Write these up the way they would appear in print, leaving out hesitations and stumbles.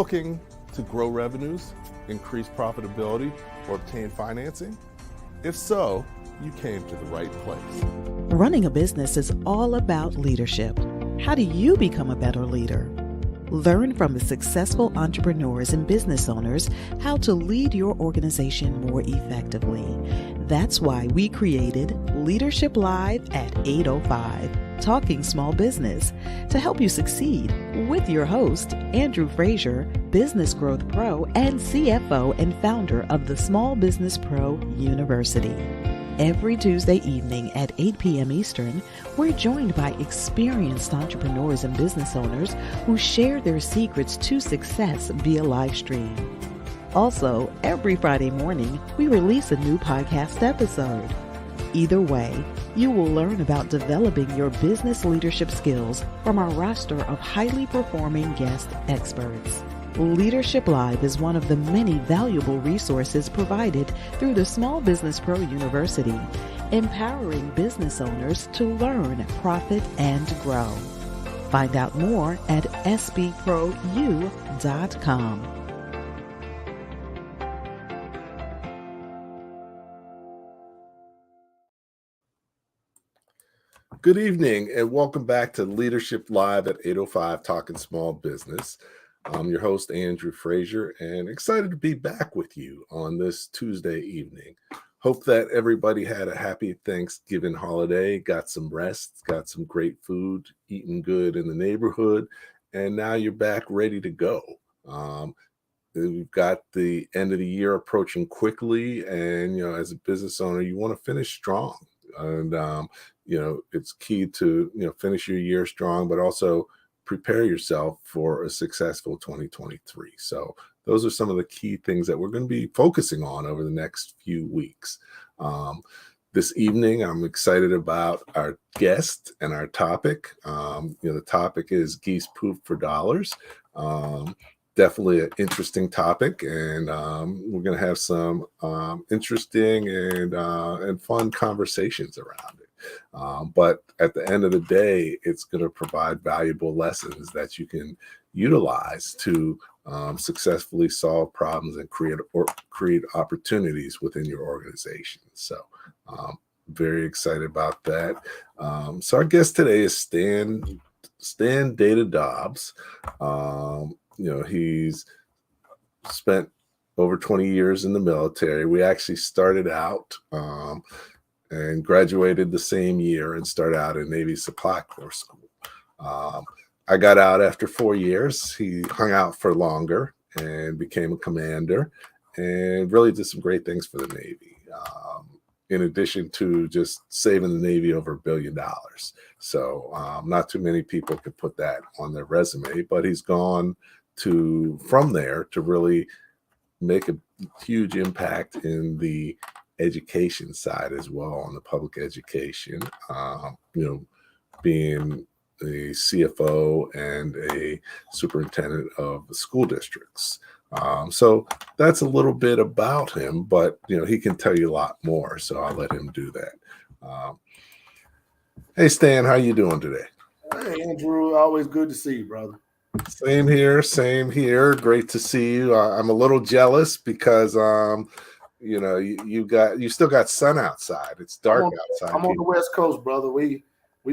looking to grow revenues, increase profitability, or obtain financing? If so, you came to the right place. Running a business is all about leadership. How do you become a better leader? Learn from the successful entrepreneurs and business owners how to lead your organization more effectively. That's why we created Leadership Live at 8:05, Talking Small Business, to help you succeed with your host, Andrew Frazier, Business Growth Pro and CFO and founder of the Small Business Pro University. Every Tuesday evening at 8 p.m. Eastern, we're joined by experienced entrepreneurs and business owners who share their secrets to success via Livestream. Also, every Friday morning, we release a new podcast episode. Either way, you will learn about developing your business leadership skills from our roster of highly performing guest experts. Leadership Live is one of the many valuable resources provided through the Small Business Pro University, empowering business owners to learn, profit, and grow. Find out more at sbprou.com. Good evening and welcome back to Leadership Live at 8:05 Talking Small Business. I'm your host, Andrew Frazier, and excited to be back with you on this Tuesday evening. Hope that everybody had a happy Thanksgiving holiday, got some rest, got some great food, eating good in the neighborhood, and now you're back ready to go. We've got the end of the year approaching quickly, and as a business owner, you want to finish strong. And it's key to finish your year strong, but also prepare yourself for a successful 2023. So those are some of the key things that we're going to be focusing on over the next few weeks. This evening, I'm excited about our guest and our topic. The topic is Geese Poop for Dollars. Definitely an interesting topic, and we're going to have some interesting and fun conversations around it. But at the end of the day, it's going to provide valuable lessons that you can utilize to successfully solve problems and create opportunities within your organization. So very excited about that. So our guest today is Stan Data Dobbs. He's spent over 20 years in the military. We actually started out and graduated the same year and started out in Navy Supply Corps School. I got out after 4 years. He hung out for longer and became a commander and really did some great things for the Navy, in addition to just saving the Navy over $1 billion. So not too many people could put that on their resume, but he's gone from there to really make a huge impact in the education side as well, on the public education, being a CFO and a superintendent of the school districts. So that's a little bit about him, but he can tell you a lot more, so I'll let him do that. Hey Stan, how you doing today? Hey Andrew, always good to see you, brother. Same here. Great to see you. I'm a little jealous because you still got sun outside. It's dark outside. I'm on the West Coast, brother. We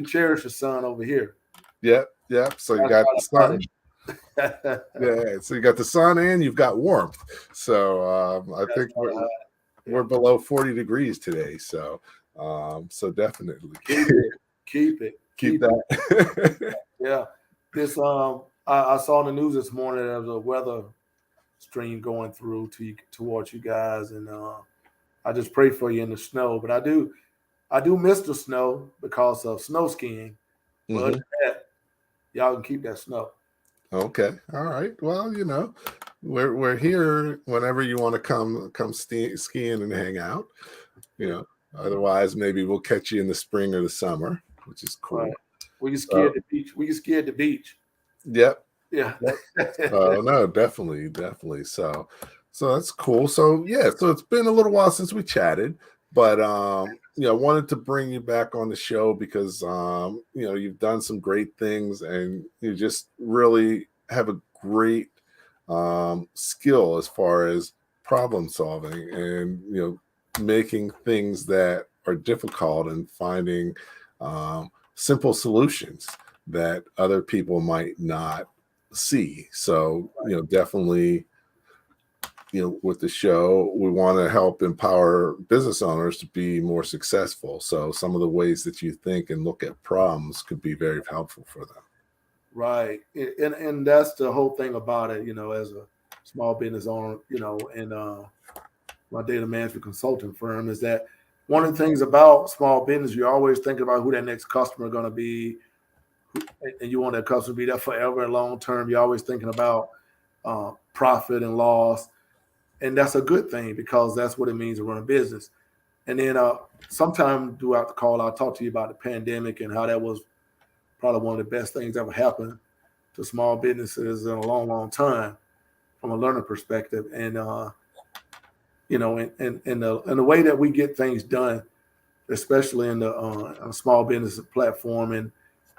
cherish the sun over here. Yep. So you got the sun. Yeah. So you got the sun and you've got warmth. So I think we're below 40 degrees today. So definitely keep it. That. Yeah. This I saw in the news this morning there was a weather stream going through towards you guys, and I just pray for you in the snow. But I do miss the snow because of snow skiing. But y'all can keep that snow. Okay, all right. Well, we're here whenever you want to come skiing and hang out. Otherwise maybe we'll catch you in the spring or the summer, which is cool. Right. We can ski at the beach. Yep. Yeah. Oh no, definitely. So that's cool. So it's been a little while since we chatted, but I wanted to bring you back on the show because you've done some great things and you just really have a great skill as far as problem solving and making things that are difficult and finding simple solutions that other people might not see. So definitely with the show, we want to help empower business owners to be more successful. So some of the ways that you think and look at problems could be very helpful for them. Right. And that's the whole thing about it, as a small business owner, and my data management consulting firm, is that one of the things about small business, you're always thinking about who that next customer is going to be, and you want that customer to be there forever and long term. You're always thinking about profit and loss. And that's a good thing, because that's what it means to run a business. And then sometime throughout the call, I'll talk to you about the pandemic and how that was probably one of the best things ever happened to small businesses in a long, long time from a learning perspective. And, and the way that we get things done, especially in the small business platform and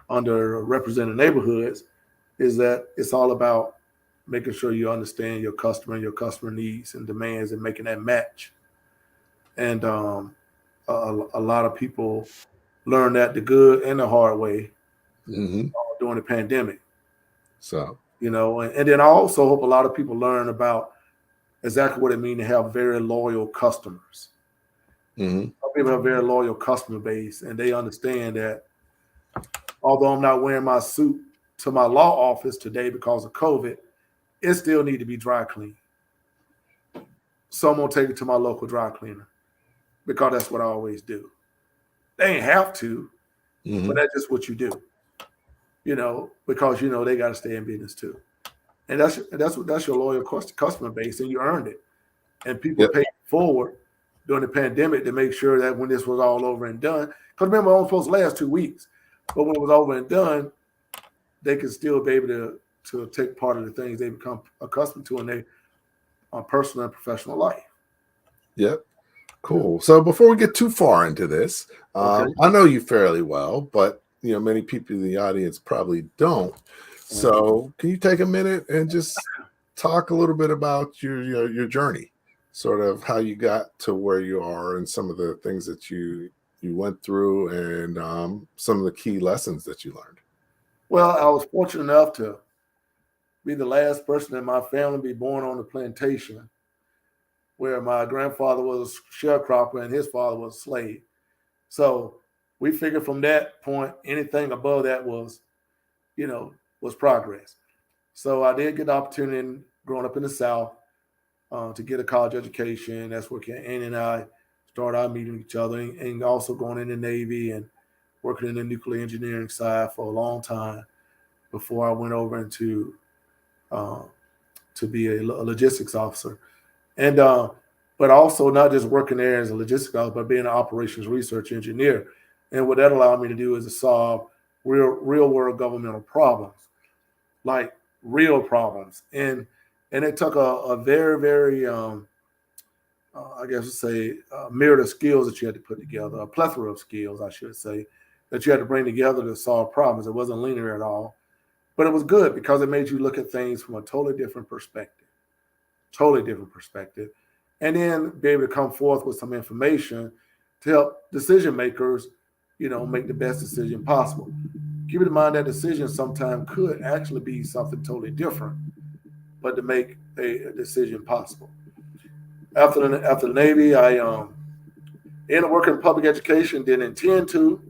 under represented neighborhoods, is that it's all about making sure you understand your customer and your customer needs and demands and making that match. And a lot of people learn that the good and the hard way during the pandemic. So, and then I also hope a lot of people learn about exactly what it means to have very loyal customers. Some people have a very loyal customer base, and they understand that although I'm not wearing my suit to my law office today because of COVID, it still need to be dry cleaned. So I'm going to take it to my local dry cleaner, because that's what I always do. They ain't have to, but that's just what you do, because, they got to stay in business too. And that's your loyal customer base, and you earned it. And people paid forward during the pandemic to make sure that when this was all over and done, because remember, it was supposed to last 2 weeks, but when it was over and done, they could still be able to take part of the things they become accustomed to in their personal and professional life. Yep. Cool. So before we get too far into this, I know you fairly well, but many people in the audience probably don't. So can you take a minute and just talk a little bit about your journey, sort of how you got to where you are and some of the things that you went through and some of the key lessons that you learned? Well, I was fortunate enough to be the last person in my family to be born on the plantation, where my grandfather was a sharecropper and his father was a slave. So we figured from that point, anything above that was progress. So I did get the opportunity growing up in the South to get a college education. That's where Annie and I started our meeting each other, and also going in the Navy and working in the nuclear engineering side for a long time before I went over into to be a logistics officer. And but also not just working there as a logistics officer, but being an operations research engineer. And what that allowed me to do is to solve real world governmental problems, like real problems. And it took a very, very, I guess let's say, myriad of skills that you had to put together, a plethora of skills, I should say, that you had to bring together to solve problems. It wasn't linear at all, but it was good because it made you look at things from a totally different perspective, and then be able to come forth with some information to help decision makers, make the best decision possible. Keep in mind that decision sometimes could actually be something totally different, but to make a decision possible. After the Navy, I ended up working in public education. Didn't intend to,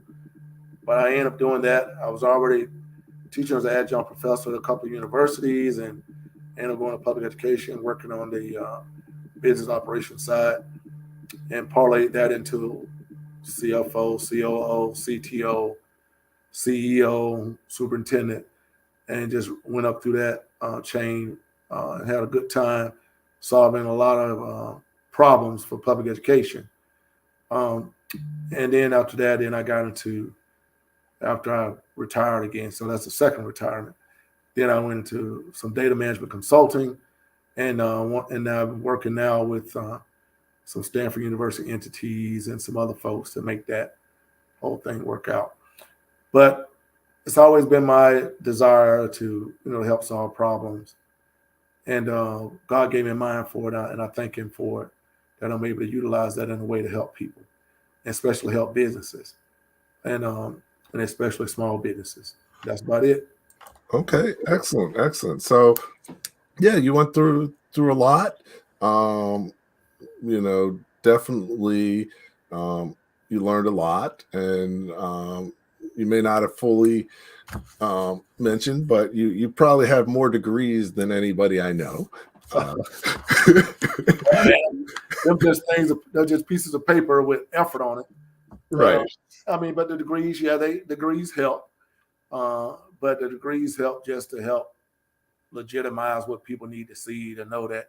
but I ended up doing that. I was already teaching as an adjunct professor at a couple of universities, and ended up going to public education, working on the business operations side, and parlayed that into CFO, COO, CTO, CEO, superintendent, and just went up through that chain and had a good time solving a lot of problems for public education. And then after that, I got into, after I retired again, so that's the second retirement. Then I went into some data management consulting, and I'm working now with some Stanford University entities and some other folks to make that whole thing work out. But it's always been my desire to help solve problems And God gave me a mind for it, and I thank Him for it, that I'm able to utilize that in a way to help people, especially help businesses, and especially small businesses. That's about it. Okay, excellent. So, yeah, you went through a lot. Definitely, you learned a lot, and you may not have fully mentioned, but you probably have more degrees than anybody I know. They're just pieces of paper with effort on it. Right. But the degrees, degrees help. But the degrees help just to help legitimize what people need to see to know that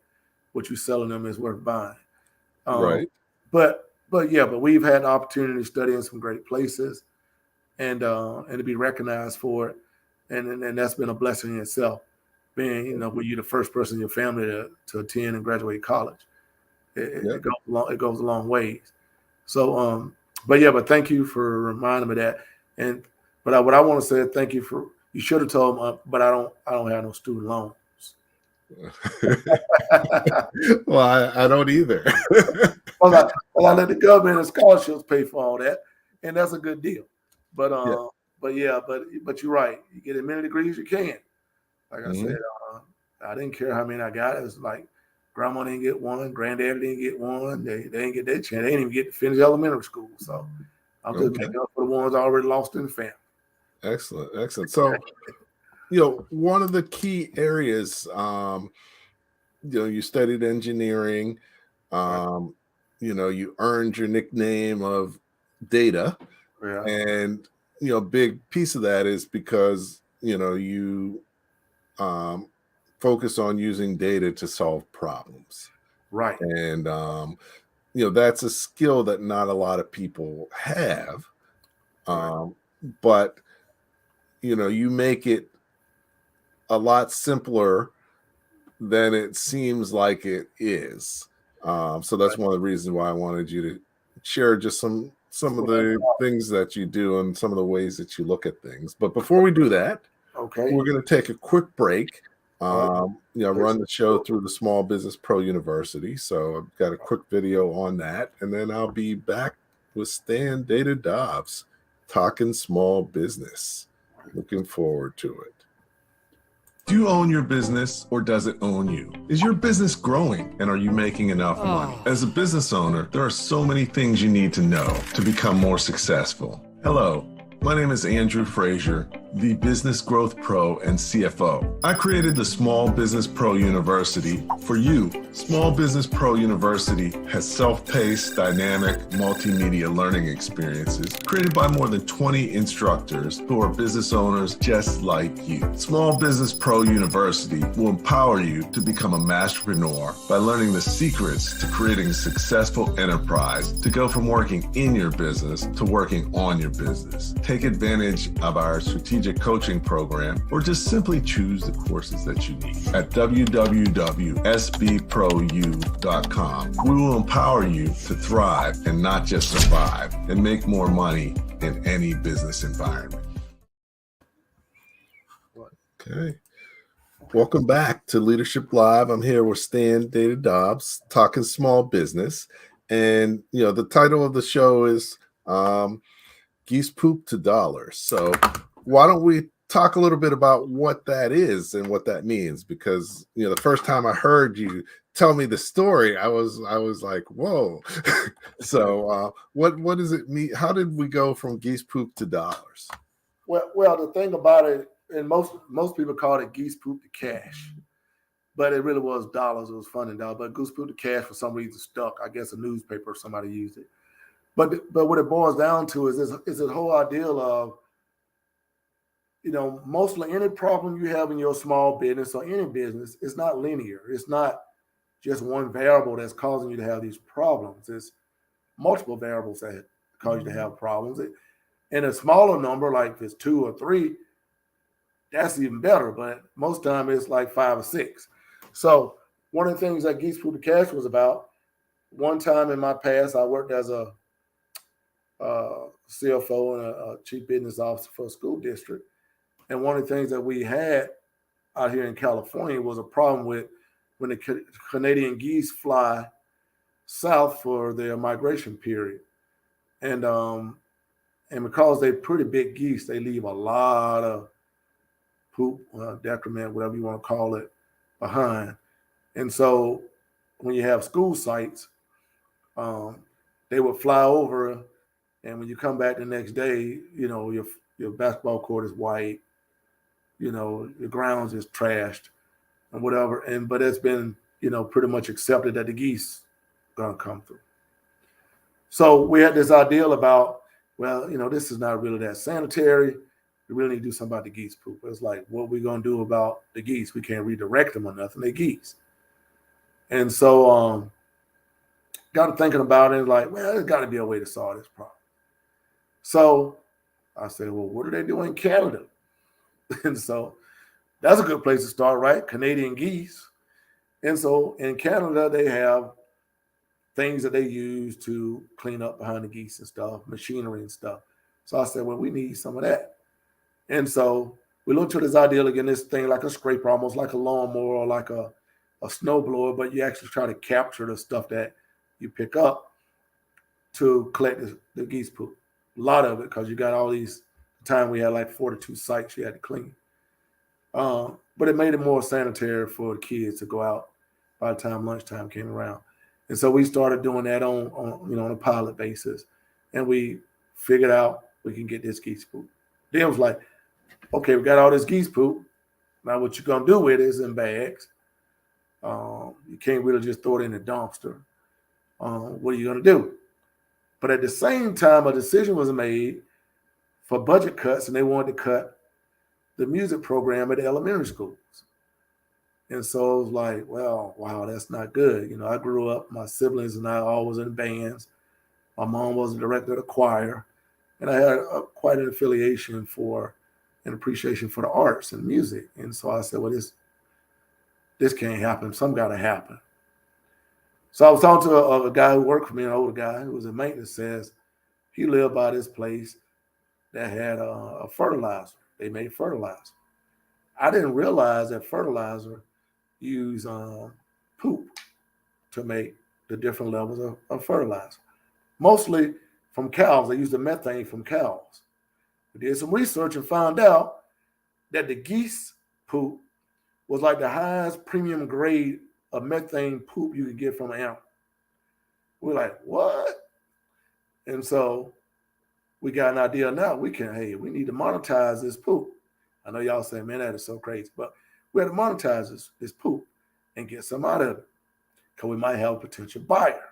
what you're selling them is worth buying. Right. But we've had the opportunity to study in some great places, and to be recognized for it, and that's been a blessing in itself. Being when you're the first person in your family to attend and graduate college, it goes a long ways. So but thank you for reminding me that. But what I want to say, thank you for. You should have told me, but I don't have no student loans. Well, I don't either. Well, I let the government and scholarships pay for all that, and that's a good deal. But but you're right. You get as many degrees you can. Like I said, I didn't care how many I got. It was like grandma didn't get one, granddad didn't get one. They didn't get that chance. They didn't even get to finish elementary school. So I'm just making up for the ones already lost in the family. Excellent. So, one of the key areas, you studied engineering, you earned your nickname of Data. Yeah. And, a big piece of that is because, you focus on using data to solve problems. Right. And, that's a skill that not a lot of people have. But, you make it a lot simpler than it seems like it is. So that's one of the reasons why I wanted you to share just some of the things that you do and some of the ways that you look at things. But before we do that, we're going to take a quick break. Run the show through the Small Business Pro University. So I've got a quick video on that, and then I'll be back with Stan Data Dobbs talking small business. Looking forward to it. Do you own your business, or does it own you? Is your business growing, and are you making enough money? As a business owner, there are so many things you need to know to become more successful. Hello, my name is Andrew Frazier, the Business Growth Pro and CFO. I created the Small Business Pro University for you. Small Business Pro University has self-paced, dynamic, multimedia learning experiences created by more than 20 instructors who are business owners just like you. Small Business Pro University will empower you to become a masterpreneur by learning the secrets to creating a successful enterprise, to go from working in your business to working on your business. Take advantage of our strategic coaching program, or just simply choose the courses that you need at www.sbprou.com. We will empower you to thrive and not just survive, and make more money in any business environment. Okay. Welcome back to Leadership Live. I'm here with Stan Data Dobbs, talking small business. And, the title of the show is Geese Poop to Dollars. So why don't we talk a little bit about what that is and what that means? Because, the first time I heard you tell me the story, I was like, whoa. So what does it mean? How did we go from geese poop to dollars? Well, the thing about it, and most people call it geese poop to cash, but it really was dollars. It was funding dollars. But goose poop to cash for some reason stuck. I guess a newspaper or somebody used it. But what it boils down to is this whole ideal of, mostly any problem you have in your small business or any business, it's not linear. It's not just one variable that's causing you to have these problems. It's multiple variables that cause you to have problems. And a smaller number, like if it's 2 or 3, that's even better. But most time it's like 5 or 6. So one of the things that Geese Poop to Cash was about, one time in my past, I worked as a CFO and a chief business officer for a school district. And one of the things that we had out here in California was a problem with when the Canadian geese fly south for their migration period. And because they're pretty big geese, they leave a lot of poop, decrement, whatever you want to call it, behind. And so when you have school sites, they would fly over, and when you come back the next day, your basketball court is white, your grounds is trashed and whatever. But it's been, pretty much accepted that the geese gonna come through. So we had this ideal about, well, this is not really that sanitary. We really need to do something about the geese poop. It's like, what we gonna do about the geese? We can't redirect them or nothing. They're geese. And so got to thinking about it, like, well, there's got to be a way to solve this problem. So I said, well, what do they do in Canada? And so that's a good place to start, right? Canadian geese. And so in Canada, they have things that they use to clean up behind the geese and stuff, machinery and stuff. So I said, well, we need some of that. And so we looked at this idea again, this thing like a scraper, almost like a lawnmower or like a snowblower, but you actually try to capture the stuff that you pick up to collect the geese poop. A lot of it, because you got all these, time we had like 42 sites you had to clean. But it made it more sanitary for the kids to go out by the time lunchtime came around. And so we started doing that on a pilot basis. And we figured out we can get this geese poop. Then it was like, okay, we got all this geese poop. Now what you're going to do with it is in bags. You can't really just throw it in the dumpster. What are you going to do? But at the same time, a decision was made for budget cuts, and they wanted to cut the music program at the elementary schools. And so it was like, well, wow, that's not good. I grew up, my siblings and I all was in bands. My mom was the director of the choir, and I had quite an affiliation for and appreciation for the arts and music. And so I said, well, this can't happen. Something got to happen. So I was talking to a guy who worked for me, an older guy who was in maintenance, says he lived by this place that had a fertilizer. They made fertilizer. I didn't realize that fertilizer used poop to make the different levels of fertilizer. Mostly from cows. They used the methane from cows. We did some research and found out that the geese poop was like the highest premium grade of methane poop you could get from an animal. We're like, what? And so we got an idea now. We need to monetize this poop. I know y'all say, man, that is so crazy. But we had to monetize this poop and get some out of it, because we might have a potential buyer.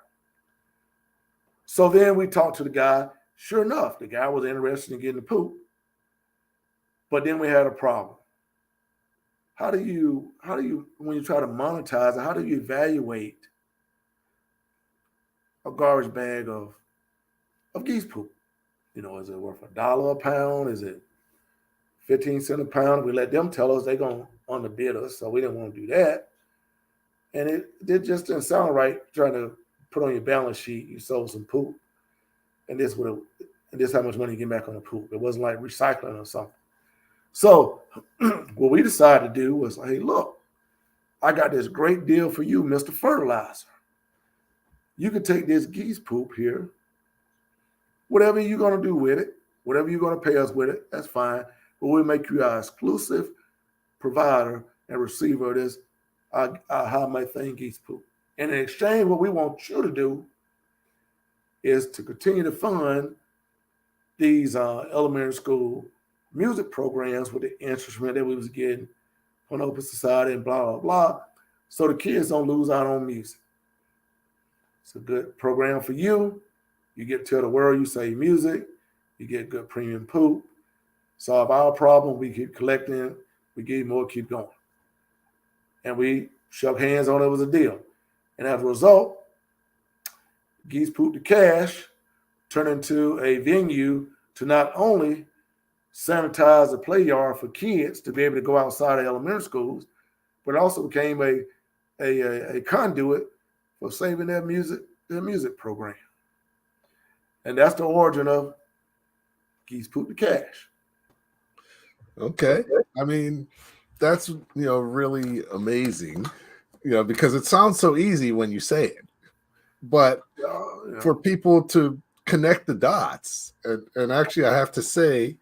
So then we talked to the guy. Sure enough, the guy was interested in getting the poop. But then we had a problem. How do you, when you try to monetize it, how do you evaluate a garbage bag of geese poop? Is it worth $1 a pound? Is it 15 cents a pound? We let them tell us they're going to underbid us, so we didn't want to do that. And it just didn't sound right trying to put on your balance sheet, you sold some poop, and this how much money you get back on the poop. It wasn't like recycling or something. So what we decided to do was, hey, look, I got this great deal for you, Mr. Fertilizer. You can take this geese poop here. Whatever you're going to do with it, whatever you're going to pay us with it, that's fine. But we'll make you our exclusive provider and receiver of this high methane geese poop. And in exchange, what we want you to do is to continue to fund these elementary school music programs with the instrument that we was getting from Open Society and blah, blah, blah, so the kids don't lose out on music. It's a good program for you. You get to tell the world you say music. You get good premium poop. Solve our problem. We keep collecting. We give you more, keep going. And we shook hands on it. It was a deal. And as a result, Geese Poop to Cash turned into a venue to not only sanitize the play yard for kids to be able to go outside of elementary schools, but it also became a conduit for saving their music program. And that's the origin of Geese Poop to Cash. Okay. I mean, that's really amazing. because it sounds so easy when you say it, but for people to connect the dots, and actually, I have to say,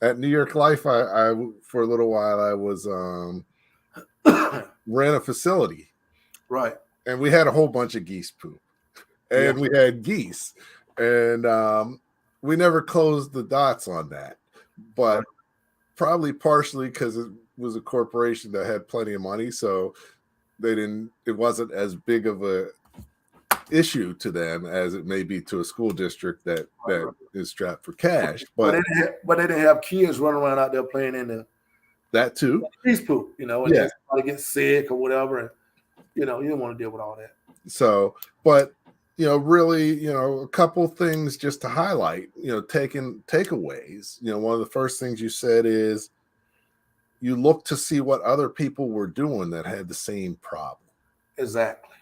at New York Life, I for a little while I was ran a facility, right, and we had a whole bunch of geese poop, and we had geese, and we never closed the dots on that, but probably partially because it was a corporation that had plenty of money, so it wasn't as big of a issue to them as it may be to a school district that is strapped for cash. But they didn't have kids running around out there playing in that too. Geese poop, and then somebody gets sick or whatever, and you didn't want to deal with all that. So, but really, a couple things just to highlight, takeaways. One of the first things you said is you look to see what other people were doing that had the same problem. Exactly.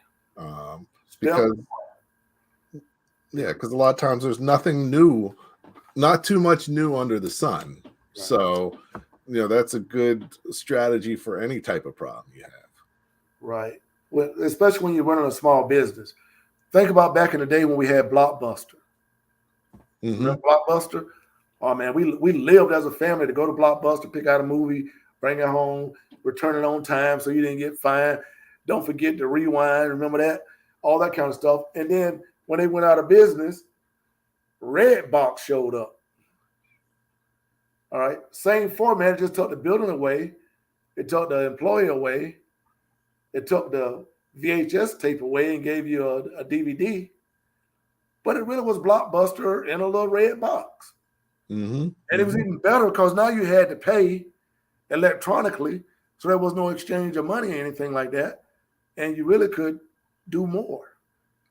Because a lot of times there's nothing new, not too much new under the sun. Right. So, that's a good strategy for any type of problem you have. Right. Well, especially when you're running a small business. Think about back in the day when we had Blockbuster. Mm-hmm. Blockbuster? Oh, man, we lived as a family to go to Blockbuster, pick out a movie, bring it home, return it on time so you didn't get fined. Don't forget to rewind. Remember that? All that kind of stuff. And then when they went out of business, Redbox showed up. All right. Same format, just took the building away. It took the employee away. It took the VHS tape away and gave you a DVD. But it really was Blockbuster in a little red box. Mm-hmm. And it was even better because now you had to pay electronically. So there was no exchange of money or anything like that. And you really could do more.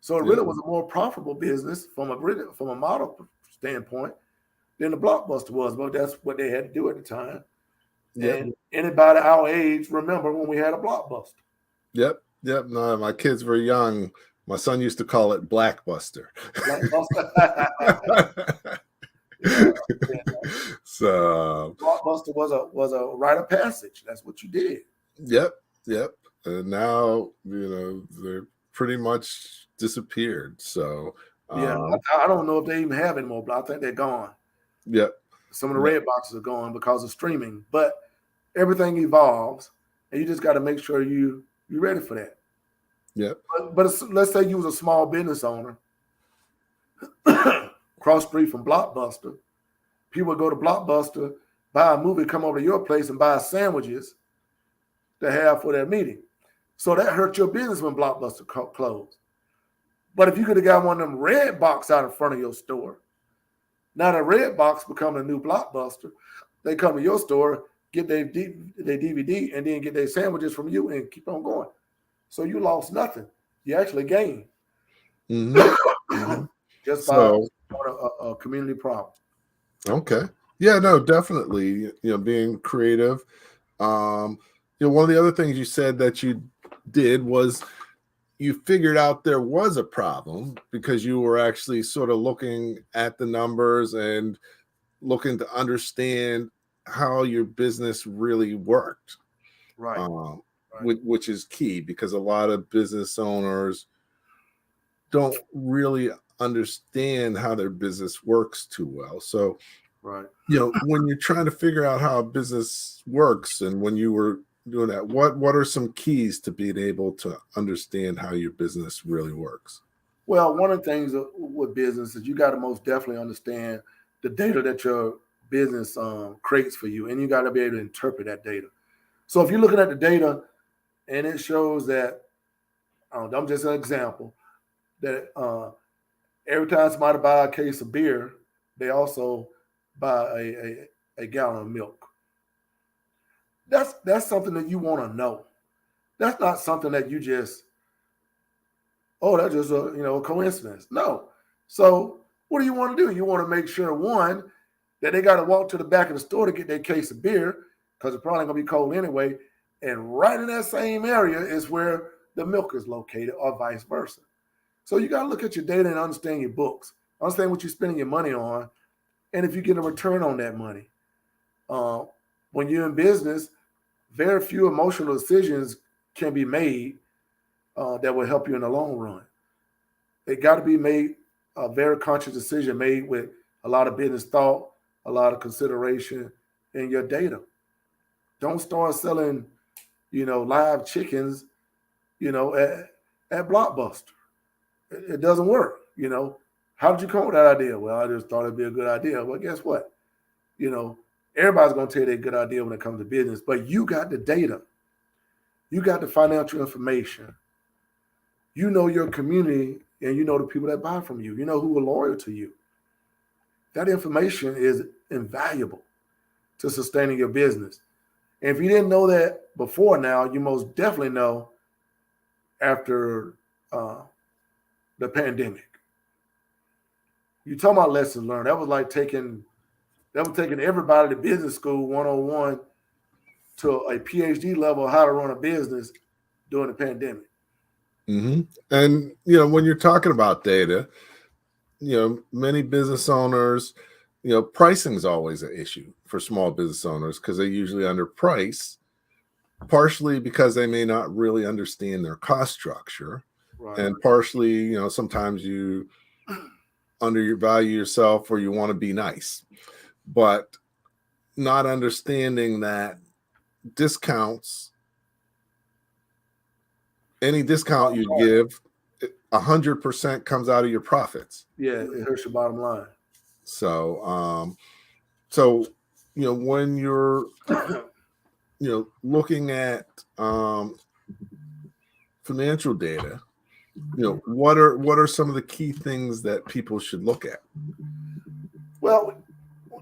So it really was a more profitable business from a model standpoint than the Blockbuster was. But that's what they had to do at the time. Yep. And anybody our age remember when we had a Blockbuster. Yep. No, my kids were young. My son used to call it Blackbuster. So Blockbuster was a rite of passage. That's what you did. Yep. And now they're pretty much disappeared. So I don't know if they even have anymore, but I think they're gone. Yep. Some of the red boxes are gone because of streaming, but everything evolves, and you just got to make sure you're ready for that. Yep. But let's say you was a small business owner, cross street from Blockbuster. People would go to Blockbuster, buy a movie, come over to your place and buy sandwiches to have for their meeting. So that hurt your business when Blockbuster closed. But if you could have got one of them red box out in front of your store, now the red box become a new Blockbuster. They come to your store, get their DVD, and then get their sandwiches from you and keep on going. So you lost nothing. You actually gained. Mm-hmm. Just by a community problem. Okay. Yeah, no, definitely. Being creative. One of the other things you said that you did was you figured out there was a problem because you were actually sort of looking at the numbers and looking to understand how your business really worked. Right. Which is key because a lot of business owners don't really understand how their business works too well. So, right. When you're trying to figure out how a business works and when you were doing that, what are some keys to being able to understand how your business really works? Well, one of the things with business is you got to most definitely understand the data that your business creates for you, and you got to be able to interpret that data. So if you're looking at the data and it shows that, I'm just an example, that every time somebody buy a case of beer, they also buy a gallon of milk. That's something that you want to know. That's not something that you just, that's just a coincidence. No. So what do you want to do? You want to make sure, one, that they got to walk to the back of the store to get their case of beer because it's probably going to be cold anyway. And right in that same area is where the milk is located or vice versa. So you got to look at your data and understand your books, understand what you're spending your money on, and if you get a return on that money. When you're in business, very few emotional decisions can be made that will help you in the long run. It got to be made a very conscious decision, made with a lot of business thought, a lot of consideration in your data. Don't start selling, live chickens, at Blockbuster. It doesn't work. How did you come up with that idea? Well, I just thought it'd be a good idea. Well, guess what? Everybody's going to tell you they're a good idea when it comes to business, but you got the data. You got the financial information. You know your community, and you know the people that buy from you. You know who are loyal to you. That information is invaluable to sustaining your business. And if you didn't know that before now, you most definitely know after the pandemic. You talking about lessons learned. That was taking everybody to business school 101 to a PhD level how to run a business during the pandemic. Mm-hmm. And, when you're talking about data, many business owners, pricing is always an issue for small business owners because they usually underprice, partially because they may not really understand their cost structure. Right. And partially, sometimes you undervalue yourself or you want to be nice, but not understanding that any discount you give, 100% comes out of your profits. Yeah, it hurts your bottom line. So, when you're, looking at financial data, what are some of the key things that people should look at? Well,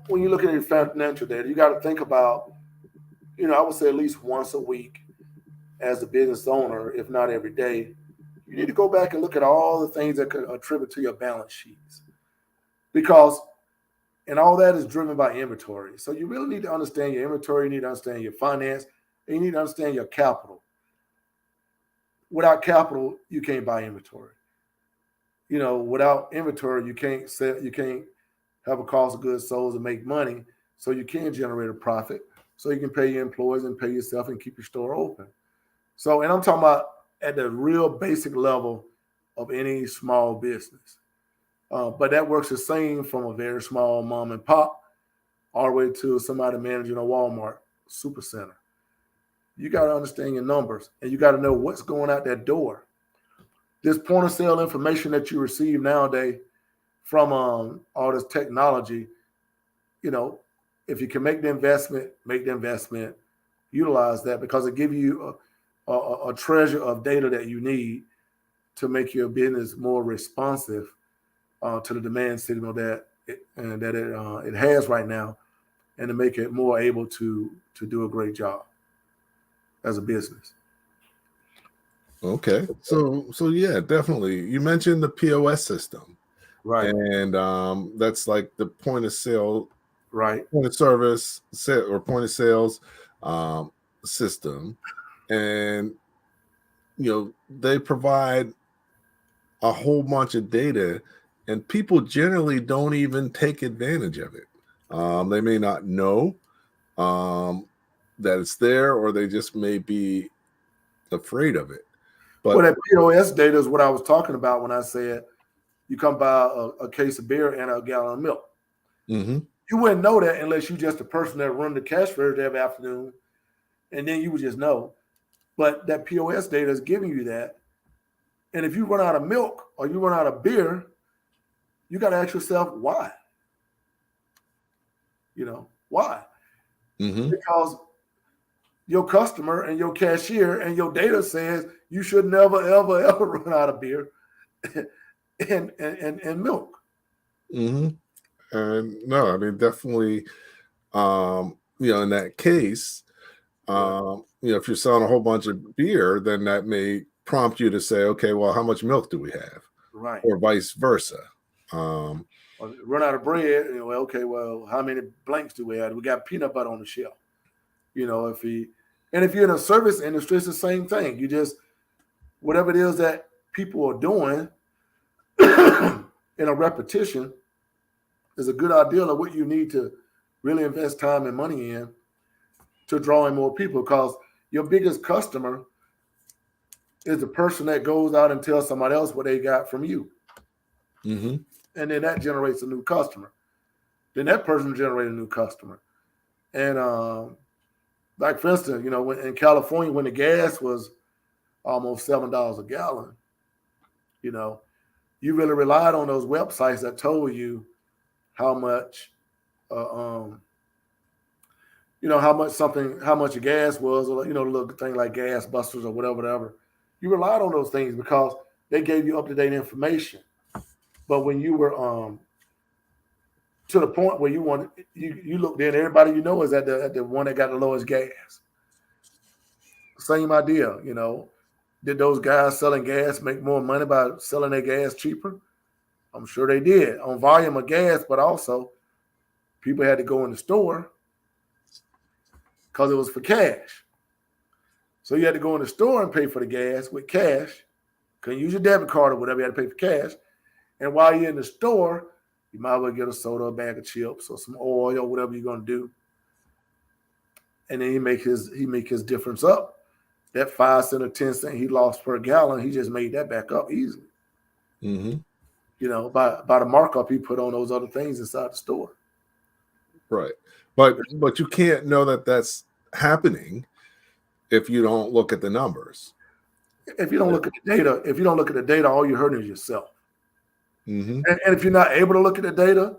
when you look at your financial data, you got to think about, I would say at least once a week as a business owner, if not every day, you need to go back and look at all the things that could attribute to your balance sheets. And all that is driven by inventory. So you really need to understand your inventory, you need to understand your finance, and you need to understand your capital. Without capital, you can't buy inventory. Without inventory, you can't have a cost of goods sold and make money, so you can generate a profit, so you can pay your employees and pay yourself and keep your store open. So, and I'm talking about at the real basic level of any small business. But that works the same from a very small mom and pop all the way to somebody managing a Walmart supercenter. You got to understand your numbers, and you got to know what's going out that door. This point of sale information that you receive nowadays from all this technology, if you can make the investment, utilize that, because it gives you a treasure of data that you need to make your business more responsive to the demand signal that it has right now, and to make it more able to do a great job as a business. Okay. So yeah, definitely. You mentioned the POS system. Right. And that's like the point of sale, right? Point of service or point of sales system. And, they provide a whole bunch of data, and people generally don't even take advantage of it. They may not know that it's there, or they just may be afraid of it. But that POS data is what I was talking about when I said you come buy a case of beer and a gallon of milk. Mm-hmm. You wouldn't know that unless you're just a person that run the cash register every afternoon, and then you would just know. But that POS data is giving you that. And if you run out of milk or you run out of beer, you got to ask yourself why. Why? Mm-hmm. Because your customer and your cashier and your data says you should never, ever, ever run out of beer and milk. Mm-hmm. And no, I mean, definitely, in that case, if you're selling a whole bunch of beer, then that may prompt you to say, okay, well, how much milk do we have? Right. Or vice versa. Or run out of bread, okay, well, how many blanks do we have? We got peanut butter on the shelf. If you're in a service industry, it's the same thing. You just, whatever it is that people are doing in a repetition is a good idea of what you need to really invest time and money in to draw in more people, because your biggest customer is the person that goes out and tells somebody else what they got from you. Mm-hmm. And then that generates a new customer. Then that person generates a new customer. And like, for instance, in California, when the gas was almost $7 a gallon, you really relied on those websites that told you how much, how much your gas was, or, a little thing like Gas Busters or whatever. You relied on those things because they gave you up-to-date information. But when you were to the point where you look there, and everybody is at the one that got the lowest gas. Same idea, Did those guys selling gas make more money by selling their gas cheaper? I'm sure they did on volume of gas, but also people had to go in the store because it was for cash. So you had to go in the store and pay for the gas with cash. Couldn't use your debit card or whatever. You had to pay for cash. And while you're in the store, you might as well get a soda, a bag of chips, or some oil, or whatever you're going to do. And then he make his difference up. That 5 cent or 10 cent he lost per gallon, he just made that back up easily. Mm-hmm. By the markup he put on those other things inside the store. Right. But you can't know that that's happening if you don't look at the numbers. If you don't look at the data, all you're hurting is yourself. Mm-hmm. And if you're not able to look at the data,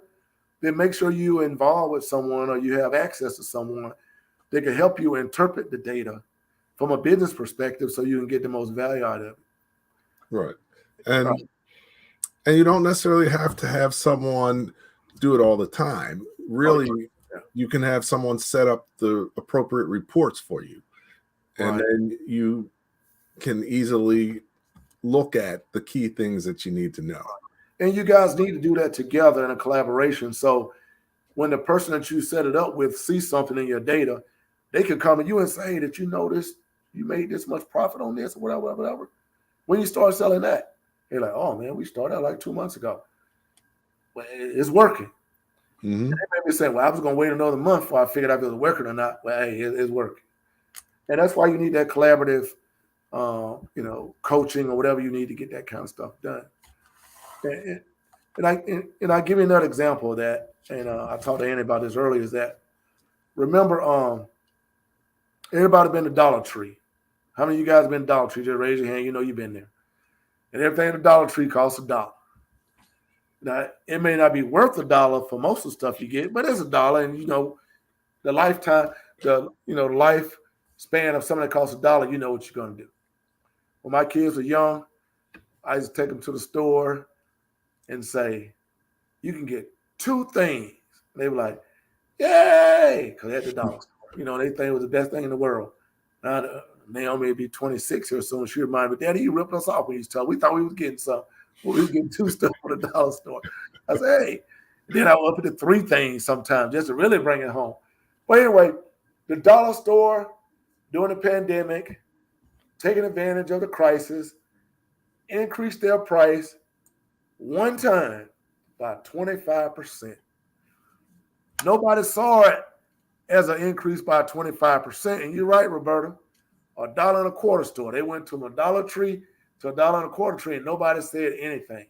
then make sure you're involved with someone or you have access to someone that can help you interpret the data from a business perspective so you can get the most value out of it. Right. And you don't necessarily have to have someone do it all the time. Really, you can have someone set up the appropriate reports for you. And then you can easily look at the key things that you need to know. And you guys need to do that together in a collaboration. So when the person that you set it up with sees something in your data, they can come to you and say, hey, did you notice you made this much profit on this or whatever. When you start selling that, they're like, oh, man, we started like 2 months ago. Well, it's working. Mm-hmm. And they made me say, well, I was going to wait another month before I figured out if it was working or not. Well, hey, it's working. And that's why you need that collaborative, coaching or whatever you need to get that kind of stuff done. And I give you another example of that. And I talked to Andy about this earlier. Is that remember? Everybody been to Dollar Tree. How many of you guys been to Dollar Tree? Just raise your hand. You've been there. And everything at the Dollar Tree costs $1. Now it may not be worth $1 for most of the stuff you get, but it's $1. And the lifetime, the lifespan of something that costs $1, you know what you're gonna do. When my kids were young, I used to take them to the store and say, you can get 2 things. And they were like, yay, because they had the dollar store. They think it was the best thing in the world. Now, Naomi would be 26 here soon. She reminded me, Daddy, you ripped us off when you tell. We thought we was getting some. Well, we was getting 2 stuff from the dollar store. I said, hey. Then I went up to 3 things sometimes just to really bring it home. But anyway, the dollar store during the pandemic, taking advantage of the crisis, increased their price one time by 25%. Nobody saw it as an increase by 25%. And you're right, Roberta, $1.25 store. They went from a Dollar Tree to $1.25 tree, and nobody said anything.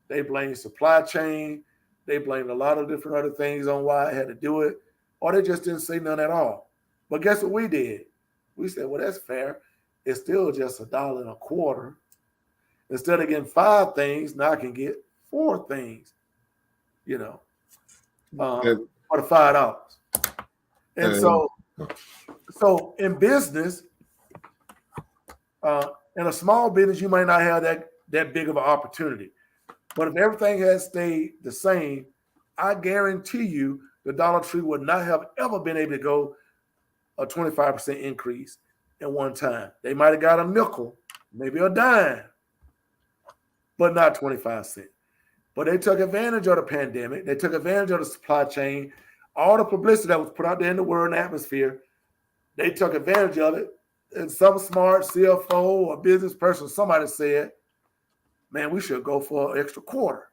They blamed supply chain. They blamed a lot of different other things on why I had to do it, or they just didn't say none at all. But guess what we did? We said, well, that's fair. It's still just $1.25. Instead of getting 5 things, now I can get 4 things, for the $5. And so in business, in a small business, you might not have that big of an opportunity. But if everything has stayed the same, I guarantee you the Dollar Tree would not have ever been able to go a 25% increase at one time. They might have got a nickel, maybe a dime, but not 25 cents. But they took advantage of the pandemic. They took advantage of the supply chain. All the publicity that was put out there in the world and atmosphere, they took advantage of it. And some smart CFO or business person, somebody said, man, we should go for an extra quarter.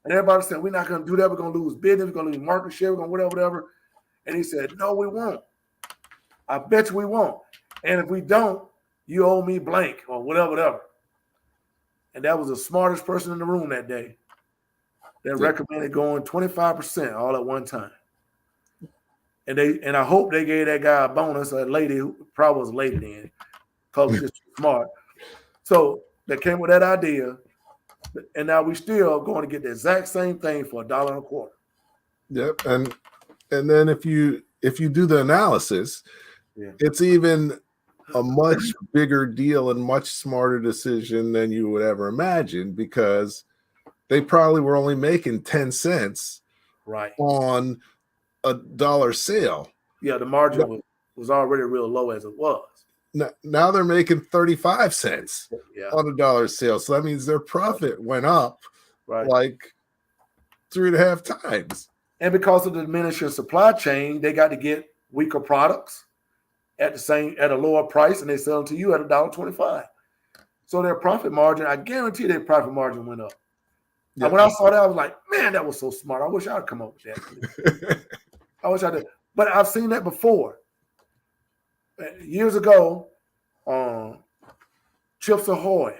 And everybody said, we're not going to do that. We're going to lose business. We're going to lose market share. We're going to whatever. And he said, no, we won't. I bet you we won't. And if we don't, You owe me blank or whatever. And that was the smartest person in the room that day that recommended going 25% all at one time. And I hope they gave that guy a bonus, a lady who probably was a lady then, because she's smart. So they came with that idea, and now we still going to get the exact same thing for $1.25. Yep, and then if you do the analysis, it's even a much bigger deal and much smarter decision than you would ever imagine, because they probably were only making 10 cents on a $1 sale. Yeah, the margin was already real low as it was. Now they're making 35 cents on a $1 sale. So that means their profit went up like 3.5 times. And because of the diminishing supply chain, they got to get weaker products at a lower price, and they sell them to you at $1.25. So their profit margin, I guarantee their profit margin went up. Yeah. And when I saw that, I was like, man, that was so smart. I wish I'd come up with that. I wish I did. But I've seen that before. Years ago, Chips Ahoy.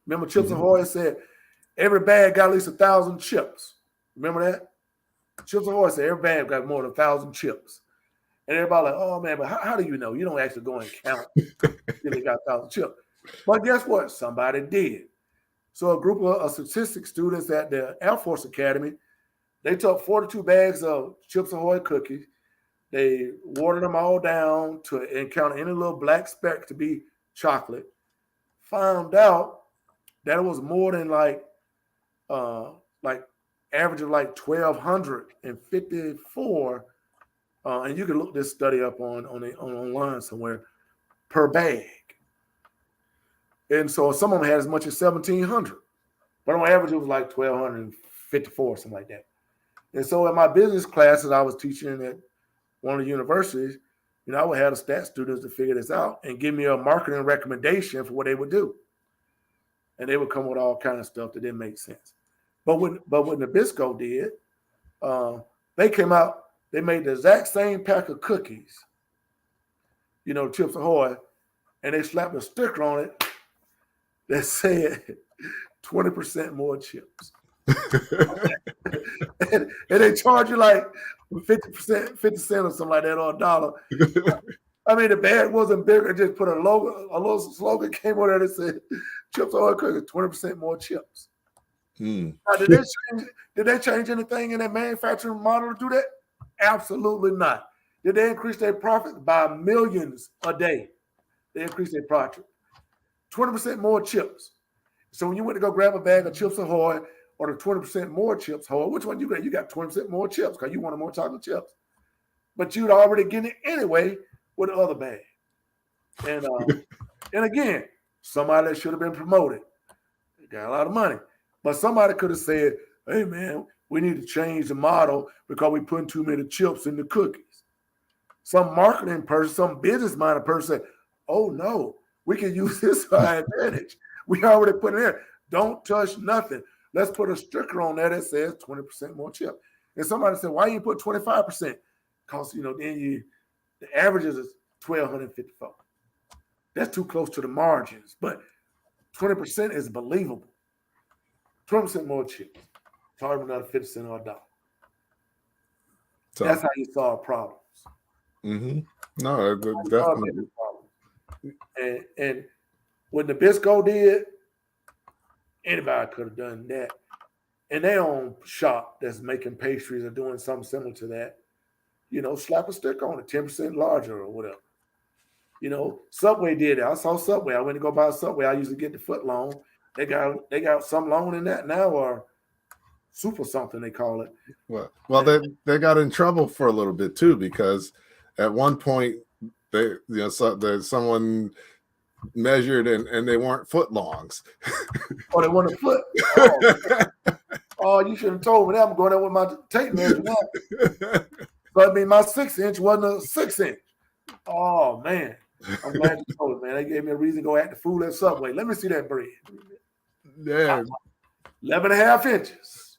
Remember Chips Ahoy said every bag got at least 1,000 chips. Remember that? Chips Ahoy said every bag got more than 1,000 chips. And everybody like, oh man, but how do you know? You don't actually go and count if they got 1,000 chips. But guess what? Somebody did. So a group of statistics students at the Air Force Academy, they took 42 bags of Chips Ahoy cookies. They watered them all down to encounter any little black speck to be chocolate. Found out that it was more than like average of like 1,254. And you can look this study up on online somewhere per bag. And so some of them had as much as 1,700, but on average it was like 1,254, something like that. And so in my business classes I was teaching at one of the universities, I would have the stat students to figure this out and give me a marketing recommendation for what they would do. And they would come with all kinds of stuff that didn't make sense. But what Nabisco did, they came out, they made the exact same pack of cookies, Chips Ahoy, and they slapped a sticker on it that said 20% more chips. and they charge you like 50 cents or something like that, or $1. I mean, the bag wasn't bigger. Just put a little slogan came on there that said Chips Ahoy cookies, 20% more chips. Now, did they change anything in their manufacturing model to do that? Absolutely not. Did they increase their profit by millions a day? They increased their profit. 20% more chips. So when you went to go grab a bag of Chips Ahoy or the 20% more chips, Ahoy, which one you got? You got 20% more chips because you wanted more chocolate chips. But you'd already get it anyway with the other bag. And again, somebody that should have been promoted. They got a lot of money. But somebody could have said, hey, man, we need to change the model because we're putting too many chips in the cookies. Some marketing person, some business-minded person said, oh, no, we can use this for our advantage. We already put it in. Don't touch nothing. Let's put a sticker on there that says 20% more chip. And somebody said, why you put 25%? Because, then the average is 1,254. That's too close to the margins. But 20% is believable. 20% more chips. Charge another 50 cents or $1. So that's how you solve problems. Mm-hmm. No, definitely. And what Nabisco did, anybody could have done that. And their own shop that's making pastries or doing something similar to that, slap a sticker on it, 10% larger or whatever. Subway did it. I saw Subway. I went to go buy a Subway. I usually get the foot long. They got some loan in that now, or super something they call it. Well, they got in trouble for a little bit too, because at one point someone measured and they weren't foot longs. Oh, they weren't a foot. Oh, you should have told me that. I'm going there with my tape measure now. So I mean, my 6-inch wasn't a 6-inch. Oh man, I'm glad you told me, man. They gave me a reason to go at the food at Subway. Let me see that bread. Yeah, 11.5 inches.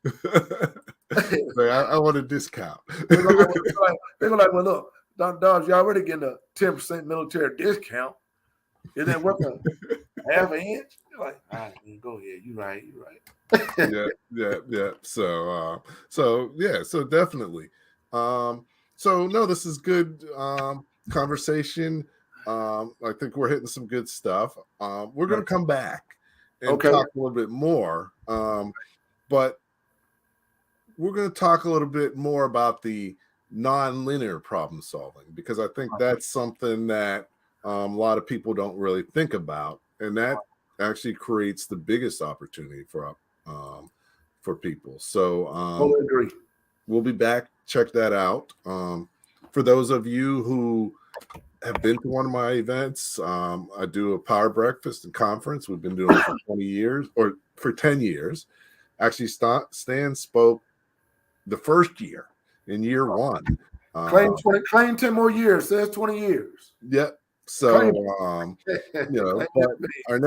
I want a discount. They're like, well, look, Dobbs, you already getting a 10% military discount. Is that what the half an inch? You're like, all right, man, go ahead. You're right. Yeah. So definitely. So no, this is good conversation. I think we're hitting some good stuff. We're going to come back and Okay. talk a little bit more. But we're going to talk a little bit more about the non-linear problem solving, because I think that's something that a lot of people don't really think about, and that actually creates the biggest opportunity for people. So Totally agree. we'll be back. Check that out. For those of you who have been to one of my events, I do a power breakfast and conference. We've been doing it for 20 years, or for 10 years. Actually, Stan spoke the first year, in year one. Claim 10 more years. Says 20 years. Yep. So but our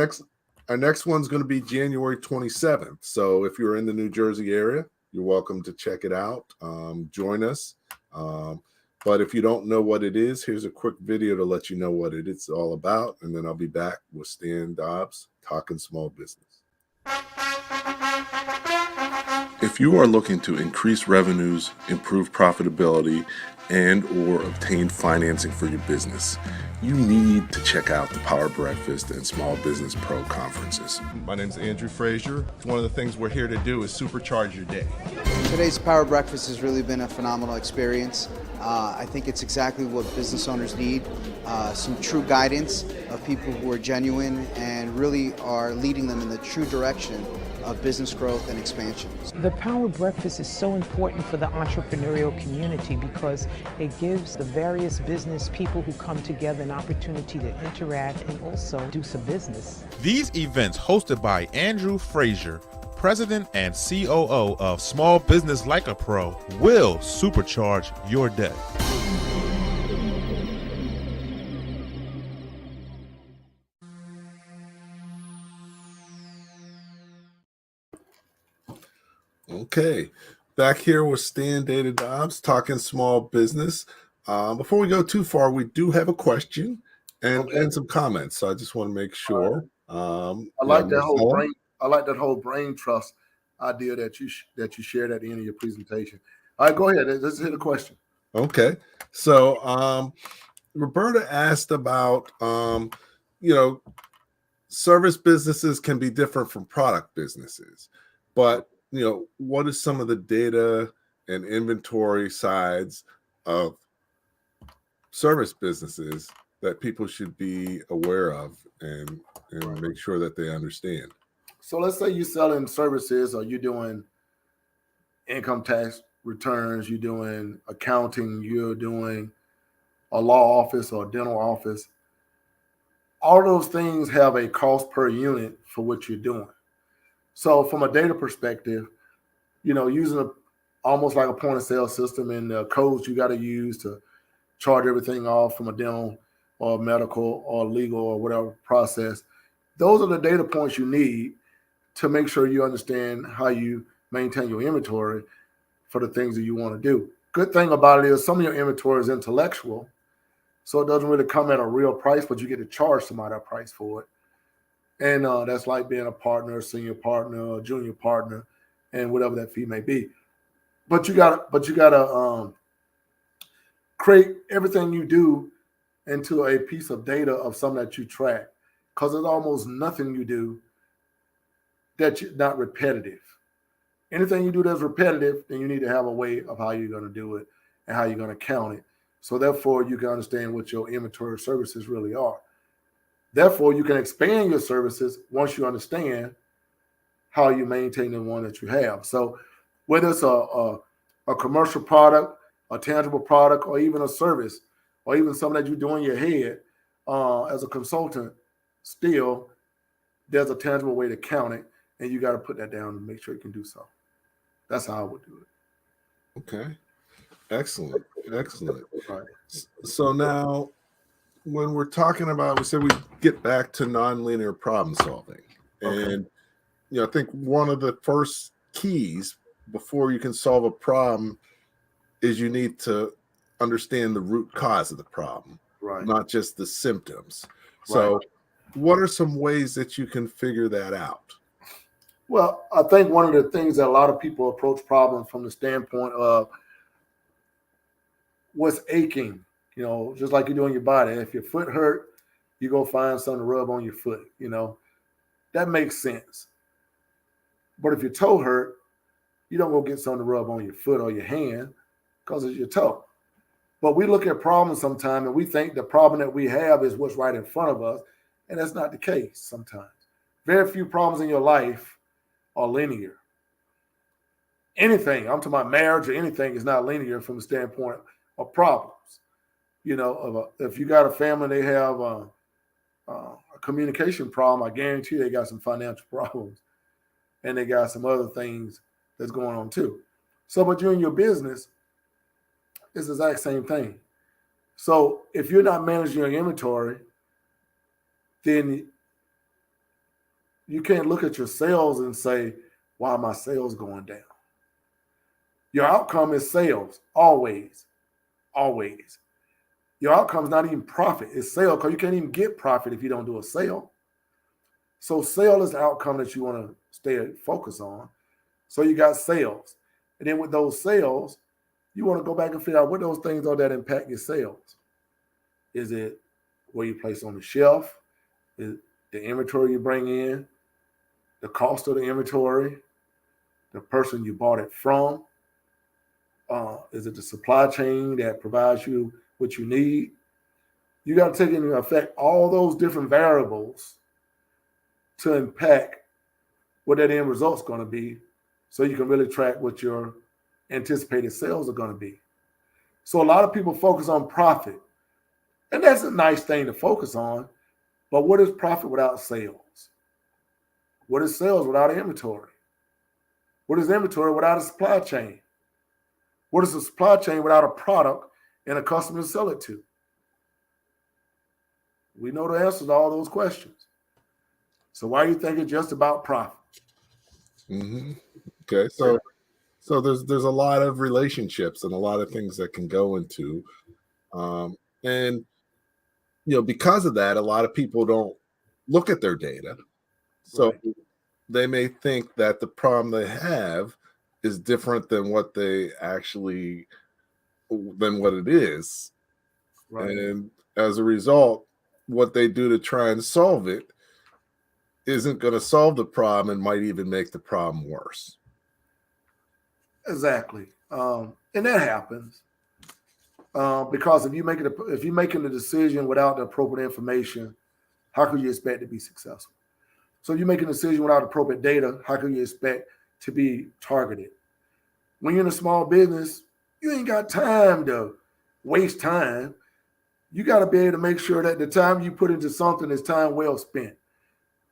next one's going to be January 27th. So if you're in the New Jersey area, you're welcome to check it out. Join us. But if you don't know what it is, here's a quick video to let you know what it's all about, and then I'll be back with Stan Dobbs talking small business. If you are looking to increase revenues, improve profitability, and or obtain financing for your business, you need to check out the Power Breakfast and Small Business Pro conferences. My name is Andrew Frazier. One of the things we're here to do is supercharge your day. Today's Power Breakfast has really been a phenomenal experience. I think it's exactly what business owners need, some true guidance of people who are genuine and really are leading them in the true direction of business growth and expansion. The Power Breakfast is so important for the entrepreneurial community because it gives the various business people who come together an opportunity to interact and also do some business. These events, hosted by Andrew Frazier, President and COO of Small Business Like a Pro, will supercharge your day. Okay, back here with Stan Dobbs talking small business. Before we go too far, we do have a question and some comments. So I just want to make sure. I like that whole brain trust idea that you shared at the end of your presentation. All right, go ahead. Let's hit a question. Okay, so Roberta asked about service businesses can be different from product businesses, but what is some of the data and inventory sides of service businesses that people should be aware of and make sure that they understand? So let's say you're selling services, or you're doing income tax returns, you're doing accounting, you're doing a law office or a dental office. All those things have a cost per unit for what you're doing. So from a data perspective, using almost like a point of sale system and the codes you got to use to charge everything off from a dental or medical or legal or whatever process, those are the data points you need to make sure you understand how you maintain your inventory for the things that you want to do. Good thing about it is some of your inventory is intellectual, so it doesn't really come at a real price, but you get to charge somebody a price for it. And that's like being a partner, a senior partner, a junior partner, and whatever that fee may be. But you gotta create everything you do into a piece of data of something that you track, because there's almost nothing you do that's not repetitive. Anything you do that's repetitive, then you need to have a way of how you're going to do it and how you're going to count it. So therefore, you can understand what your inventory services really are. Therefore, you can expand your services once you understand how you maintain the one that you have. So whether it's a commercial product, a tangible product, or even a service, or even something that you do in your head as a consultant, still, there's a tangible way to count it, and you got to put that down and make sure you can do so. That's how I would do it. Okay. Excellent. Right. So now, when we're talking about, we said we get back to nonlinear problem solving. Okay. And, I think one of the first keys before you can solve a problem is you need to understand the root cause of the problem, right? Not just the symptoms. So what are some ways that you can figure that out? Well, I think one of the things that a lot of people approach problems from the standpoint of what's aching, just like you do in your body. If your foot hurt, you go find something to rub on your foot, that makes sense. But if your toe hurt, you don't go get something to rub on your foot or your hand because it's your toe. But we look at problems sometimes and we think the problem that we have is what's right in front of us. And that's not the case sometimes. Very few problems in your life are linear. Anything, I'm talking about marriage or anything, is not linear from the standpoint of problems. If you got a family, they have a communication problem, I guarantee they got some financial problems. And they got some other things that's going on too. So, but you're in your business, it's the exact same thing. So if you're not managing your inventory, then you can't look at your sales and say, why are my sales going down? Your outcome is sales, always, always. Your outcome is not even profit, it's sale, because you can't even get profit if you don't do a sale. So sale is the outcome that you want to stay focused on. So you got sales. And then with those sales, you want to go back and figure out what those things are that impact your sales. Is it where you place on the shelf? Is it the inventory you bring in? The cost of the inventory? The person you bought it from? Is it the supply chain that provides you what you need? You got to take into effect all those different variables to impact what that end result's going to be, so you can really track what your anticipated sales are going to be. So a lot of people focus on profit, and that's a nice thing to focus on, but what is profit without sales? What is sales without inventory? What is inventory without a supply chain? What is a supply chain without a product and a customer to sell it to? We know the answers to all those questions. So why do you think it's just about profit? Mm-hmm. Okay, so there's a lot of relationships and a lot of things that can go into, and because of that, a lot of people don't look at their data, so Right. they may think that the problem they have is different than what it is, Right. and as a result, what they do to try and solve it isn't going to solve the problem and might even make the problem worse. Exactly. And that happens because if you're making the decision without the appropriate information, how could you expect to be successful? So if you're making a decision without appropriate data, how can you expect to be targeted? When you're in a small business, you ain't got time to waste time. You got to be able to make sure that the time you put into something is time well spent,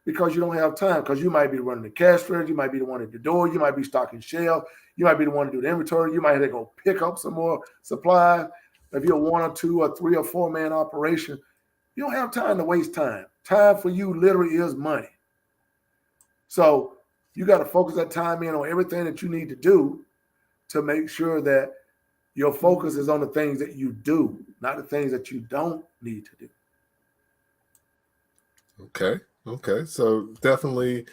because you don't have time, because you might be running the cash register, you might be the one at the door, you might be stocking shelves, you might be the one to do the inventory, you might have to go pick up some more supplies. If you're a 1 or 2 or 3 or 4 man operation, you don't have time to waste time. Time for you literally is money. So you got to focus that time in on everything that you need to do to make sure that your focus is on the things that you do, not the things that you don't need to do. Okay. So definitely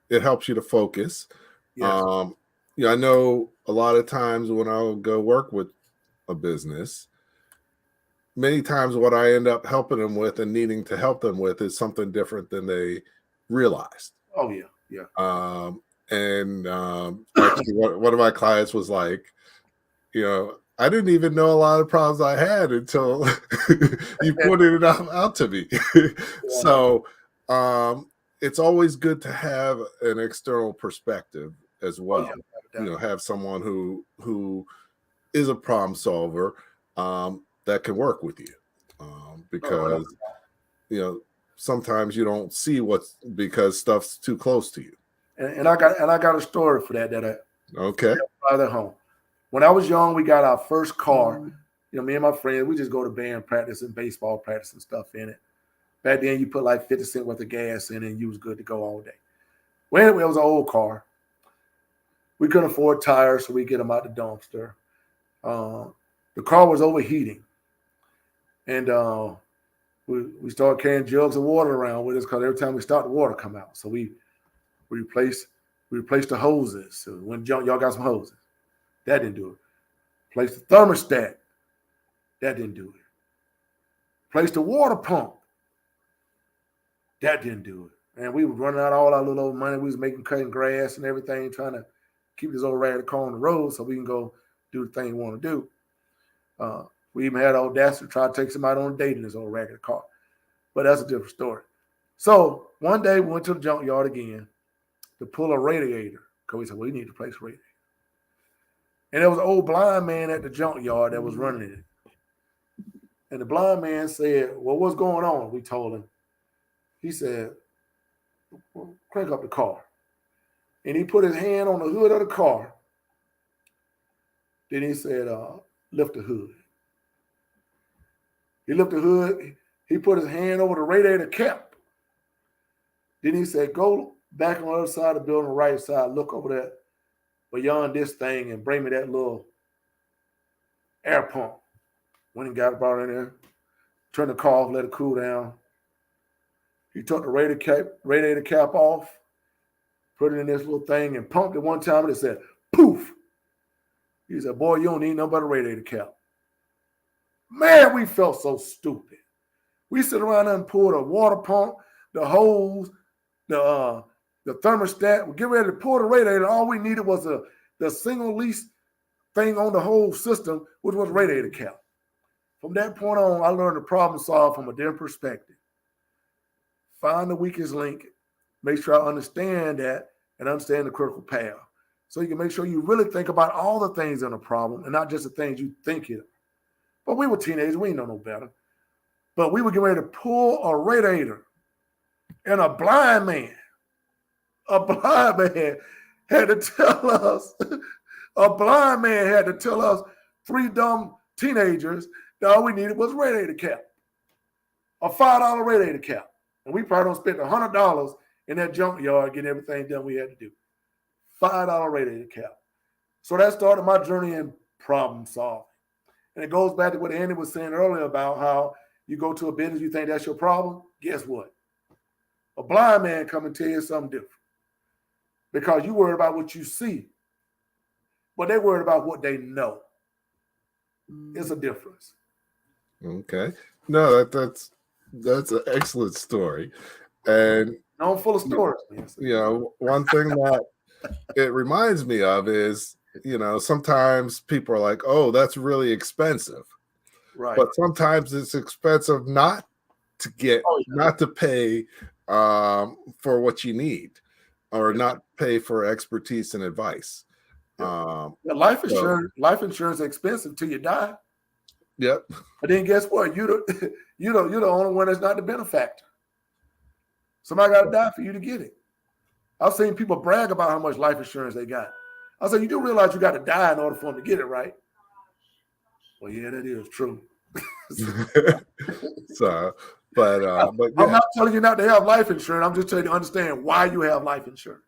it helps you to focus. Yes. I know a lot of times when I'll go work with a business, many times what I end up helping them with and needing to help them with is something different than they realized. Oh, yeah. Actually, one of my clients was like, I didn't even know a lot of problems I had until you pointed it out to me. So it's always good to have an external perspective as well. Have someone who is a problem solver that can work with you, because sometimes you don't see because stuff's too close to you. And I got a story for that. Okay. Right at home. When I was young, we got our first car. Me and my friends, we just go to band practice and baseball practice and stuff in it. Back then, you put like 50 cents worth of gas in it, and you was good to go all day. Well, anyway, it was an old car. We couldn't afford tires, so we get them out the dumpster. The car was overheating, and we started carrying jugs of water around with us because every time we start, the water come out. So we replaced the hoses. So when y'all got some hoses, that didn't do it. Replaced the thermostat, that didn't do it. Replaced the water pump, that didn't do it. And we were running out all our little old money. We was cutting grass and everything, trying to keep this old ragged car on the road so we can go do the thing we want to do. We even had the audacity to try to take somebody on a date in this old ragged car. But that's a different story. So one day we went to the junkyard again to pull a radiator because we said, well, we need to replace a radiator. And there was an old blind man at the junkyard that was running it. And the blind man said, well, what's going on? We told him. He said, well, crank up the car. And he put his hand on the hood of the car. Then he said, lift the hood. He lifted the hood. He put his hand over the radiator cap. Then he said, go back on the other side of the building, right side, look over there beyond this thing and bring me that little air pump. Went and got it, brought it in there, turned the car off, let it cool down. He took the radiator cap off, put it in this little thing and pumped it one time and it said, poof. He said, boy, you don't need no but a radiator cap. Man, we felt so stupid. We sit around there and pull the water pump, the hose, the thermostat. We get ready to pull the radiator. All we needed was the single least thing on the whole system, which was radiator cap. From that point on, I learned to problem solve from a different perspective. Find the weakest link, make sure I understand that, and understand the critical path. So you can make sure you really think about all the things in a problem and not just the things you think it. But we were teenagers, we didn't know no better. But we were getting ready to pull a radiator, and a blind man had to tell us, three dumb teenagers, that all we needed was a radiator cap, a $5 radiator cap. And we probably don't spend $100 in that junkyard getting everything done we had to do. $5 radiator cap. So that started my journey in problem solving. And it goes back to what Andy was saying earlier about how you go to a business, you think that's your problem. Guess what? A blind man come and tell you something different. Because you worried about what you see, but they worried about what they know. It's a difference. Okay. No, that's an excellent story. And I'm full of stories, man. You know, one thing that it reminds me of is, you know, sometimes people are like, oh, that's really expensive. Right. But sometimes it's expensive not to pay for what you need or not pay for expertise and advice. Life insurance is expensive till you die. Yep. But then guess what? You're the only one that's not the benefactor. Somebody got to die for you to get it. I've seen people brag about how much life insurance they got. I said, you do realize you got to die in order for them to get it, right? Well, yeah, that is true. But I'm not telling you not to have life insurance. I'm just telling you to understand why you have life insurance.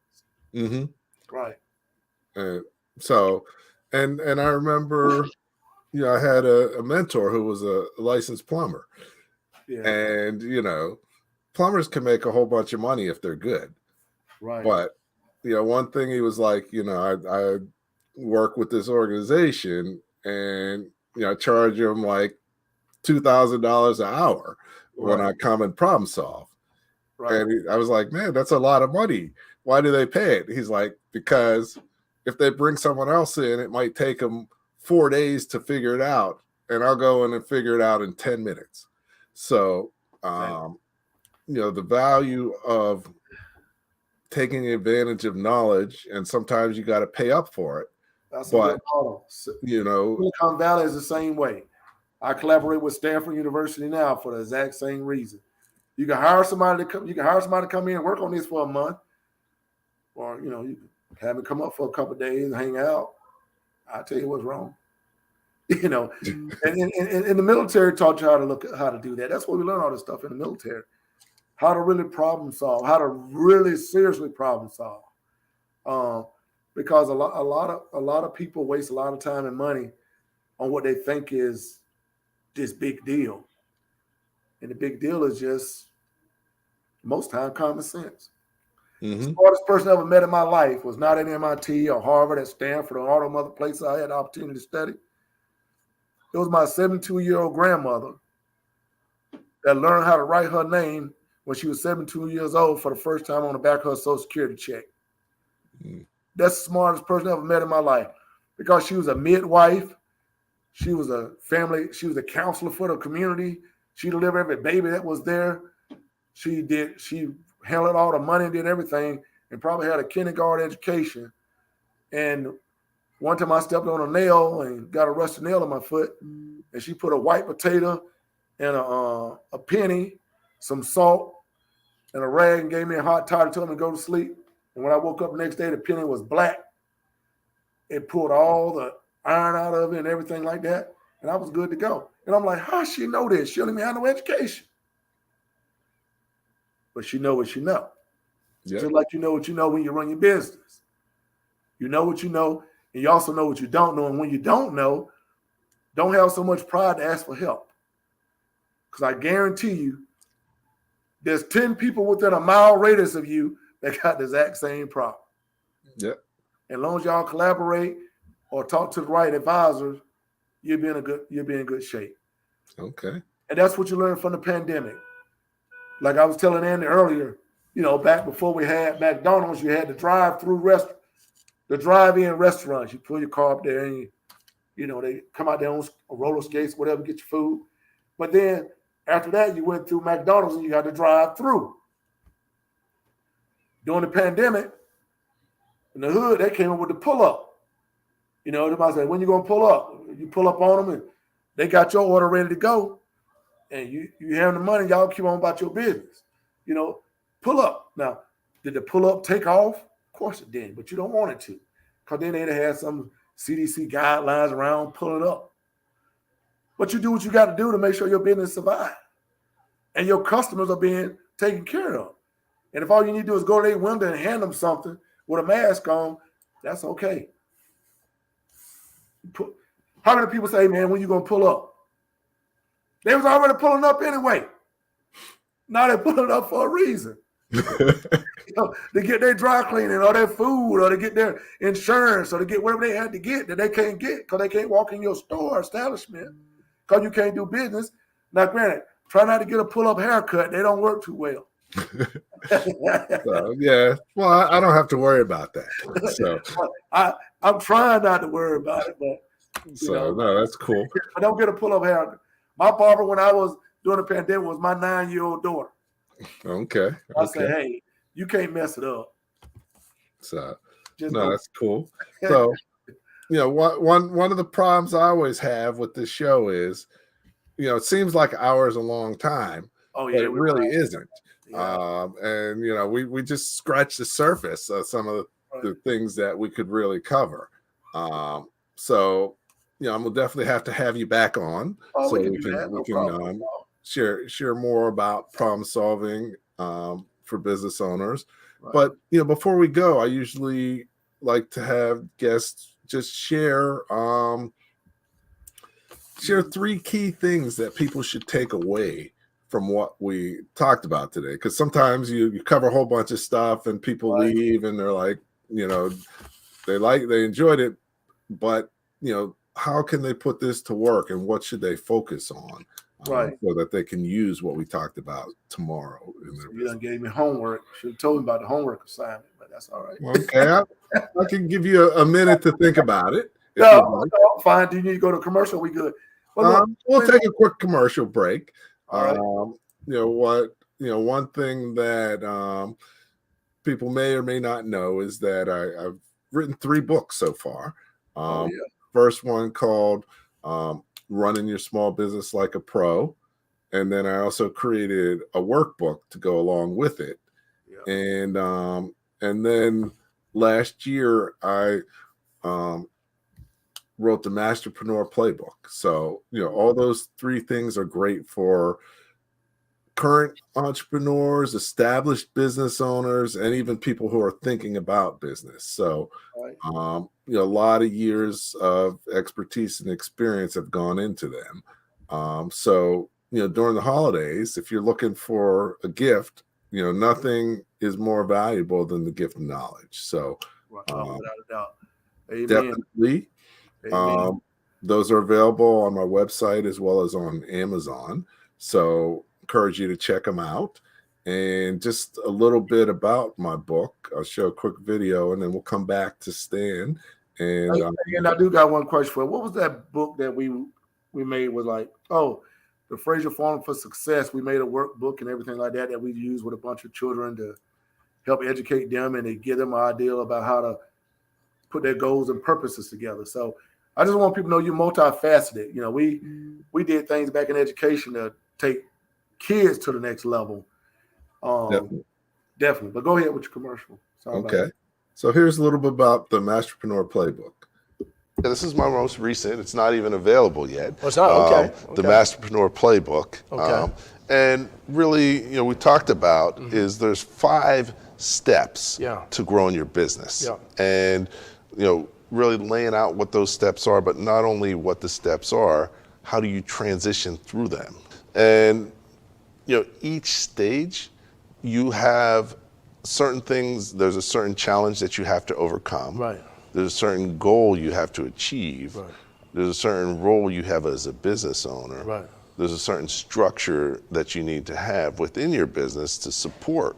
Mm-hmm. Right. And I remember, you know, I had a mentor who was a licensed plumber. Yeah. And, you know, plumbers can make a whole bunch of money if they're good. Right. But, you know, one thing he was like, you know, I work with this organization and, you know, I charge them like $2,000 an hour when I come and problem solve. Right. And I was like, man, that's a lot of money. Why do they pay it? He's like, because if they bring someone else in, it might take them 4 days to figure it out. And I'll go in and figure it out in 10 minutes. So, you know, the value of taking advantage of knowledge, and sometimes you got to pay up for it. That's but, a good model. You know, Silicon Valley is the same way. I collaborate with Stanford University now for the exact same reason. You can hire somebody to come. You can hire somebody to come in and work on this for a month, or you know, you have it come up for a couple of days and hang out. I'll tell you what's wrong. You know, and the military taught you how to do that. That's where we learn all this stuff in the military. How to really problem solve. How to really seriously problem solve. Because a lot of people waste a lot of time and money on what they think is this big deal. And the big deal is just most time common sense. Mm-hmm. The smartest person I ever met in my life was not at MIT or Harvard, at Stanford, or all them other places I had the opportunity to study. It was my 72-year-old grandmother that learned how to write her name when she was 72 years old for the first time on the back of her Social Security check. Mm. That's the smartest person I ever met in my life, because she was a midwife. She was a counselor for the community. She delivered every baby that was there. She handled all the money and did everything, and probably had a kindergarten education. And one time I stepped on a nail and got a rusty nail in my foot, and she put a white potato and a penny, some salt, and a rag, and gave me a hot toddy, told me to go to sleep. And when I woke up the next day, the penny was black. It pulled all the iron out of it and everything like that, and I was good to go. And I'm like, how she know this? She don't even have no education. But she know what she know. Yep. Just like you know what you know when you run your business. You know what you know, and you also know what you don't know. And when you don't know, don't have so much pride to ask for help. Because I guarantee you, there's 10 people within a mile radius of you that got the exact same problem. Yep. As long as y'all collaborate or talk to the right advisors, you'll be in good shape. Okay. And that's what you learn from the pandemic. Like I was telling Andy earlier, back before we had McDonald's, you had the drive-in restaurants. You pull your car up there and they come out there on roller skates, whatever, get your food. But then after that, you went through McDonald's and you got to drive through. During the pandemic, in the hood, they came up with the pull-up. Everybody said, when you going to pull up? You pull up on them and they got your order ready to go. And you have the money, y'all keep on about your business. Pull up. Now, did the pull-up take off? Of course it did, but you don't want it to. Because then they'd have some CDC guidelines around pulling up. But you do what you got to do to make sure your business survives. And your customers are being taken care of. And if all you need to do is go to their window and hand them something with a mask on, that's okay. How many people say, man, when you going to pull up? They was already pulling up anyway. Now they're pulling up for a reason. To get their dry cleaning or their food or to get their insurance or to get whatever they had to get that they can't get because they can't walk in your store or establishment because you can't do business. Now, granted, try not to get a pull-up haircut. They don't work too well. So, yeah. Well, I don't have to worry about that. So I'm trying not to worry about it, but no, that's cool. I don't get a pull-up haircut. My barber, when I was doing the pandemic, was my 9-year-old daughter. Okay. I said, hey, you can't mess it up. So that's cool. So, one of the problems I always have with this show is, it seems like an hour is a long time. Oh yeah, but it really isn't. Yeah. And we just scratched the surface of some of the things that we could really cover. So I'm gonna definitely have to have you back on so we can share more about problem solving for business owners. Right. But before we go, I usually like to have guests just share 3 key things that people should take away from what we talked about today. Because sometimes you cover a whole bunch of stuff and people leave and they're like, they enjoyed it, but how can they put this to work and what should they focus on so that they can use what we talked about tomorrow in their You done gave me homework. Should have told me about the homework assignment, but that's all right. Okay. I can give you a minute to think about it. No, fine. Do you need to go to commercial? We good. Well, we'll take a quick commercial break. All right. One thing that people may or may not know is that I've written 3 books so far. First one called Running Your Small Business Like a Pro. And then I also created a workbook to go along with it. Yeah. And then last year I wrote the Masterpreneur Playbook. So, all those 3 things are great for current entrepreneurs, established business owners, and even people who are thinking about business. So, a lot of years of expertise and experience have gone into them. So, during the holidays, if you're looking for a gift, nothing is more valuable than the gift of knowledge. So Without a doubt. Amen. definitely, Amen. those are available on my website as well as on Amazon. So encourage you to check them out. And just a little bit about my book. I'll show a quick video, and then we'll come back to Stan. And I do got one question for you. What was that book that we made? Was like, the Frazier Formula for Success. We made a workbook and everything like that we use with a bunch of children to help educate them and to give them an idea about how to put their goals and purposes together. So I just want people to know you're multifaceted. We did things back in education to take kids to the next level. Definitely. But go ahead with your commercial. Sorry okay. So here's a little bit about the Masterpreneur Playbook. Yeah, this is my most recent. It's not even available yet. Oh, it's not? Okay. The Masterpreneur Playbook. Okay. And really, we talked about is there's 5 steps to growing your business. Yeah. And, really laying out what those steps are, but not only what the steps are, how do you transition through them? And, each stage, you have certain things, there's a certain challenge that you have to overcome. Right. There's a certain goal you have to achieve. Right. There's a certain role you have as a business owner. Right. There's a certain structure that you need to have within your business to support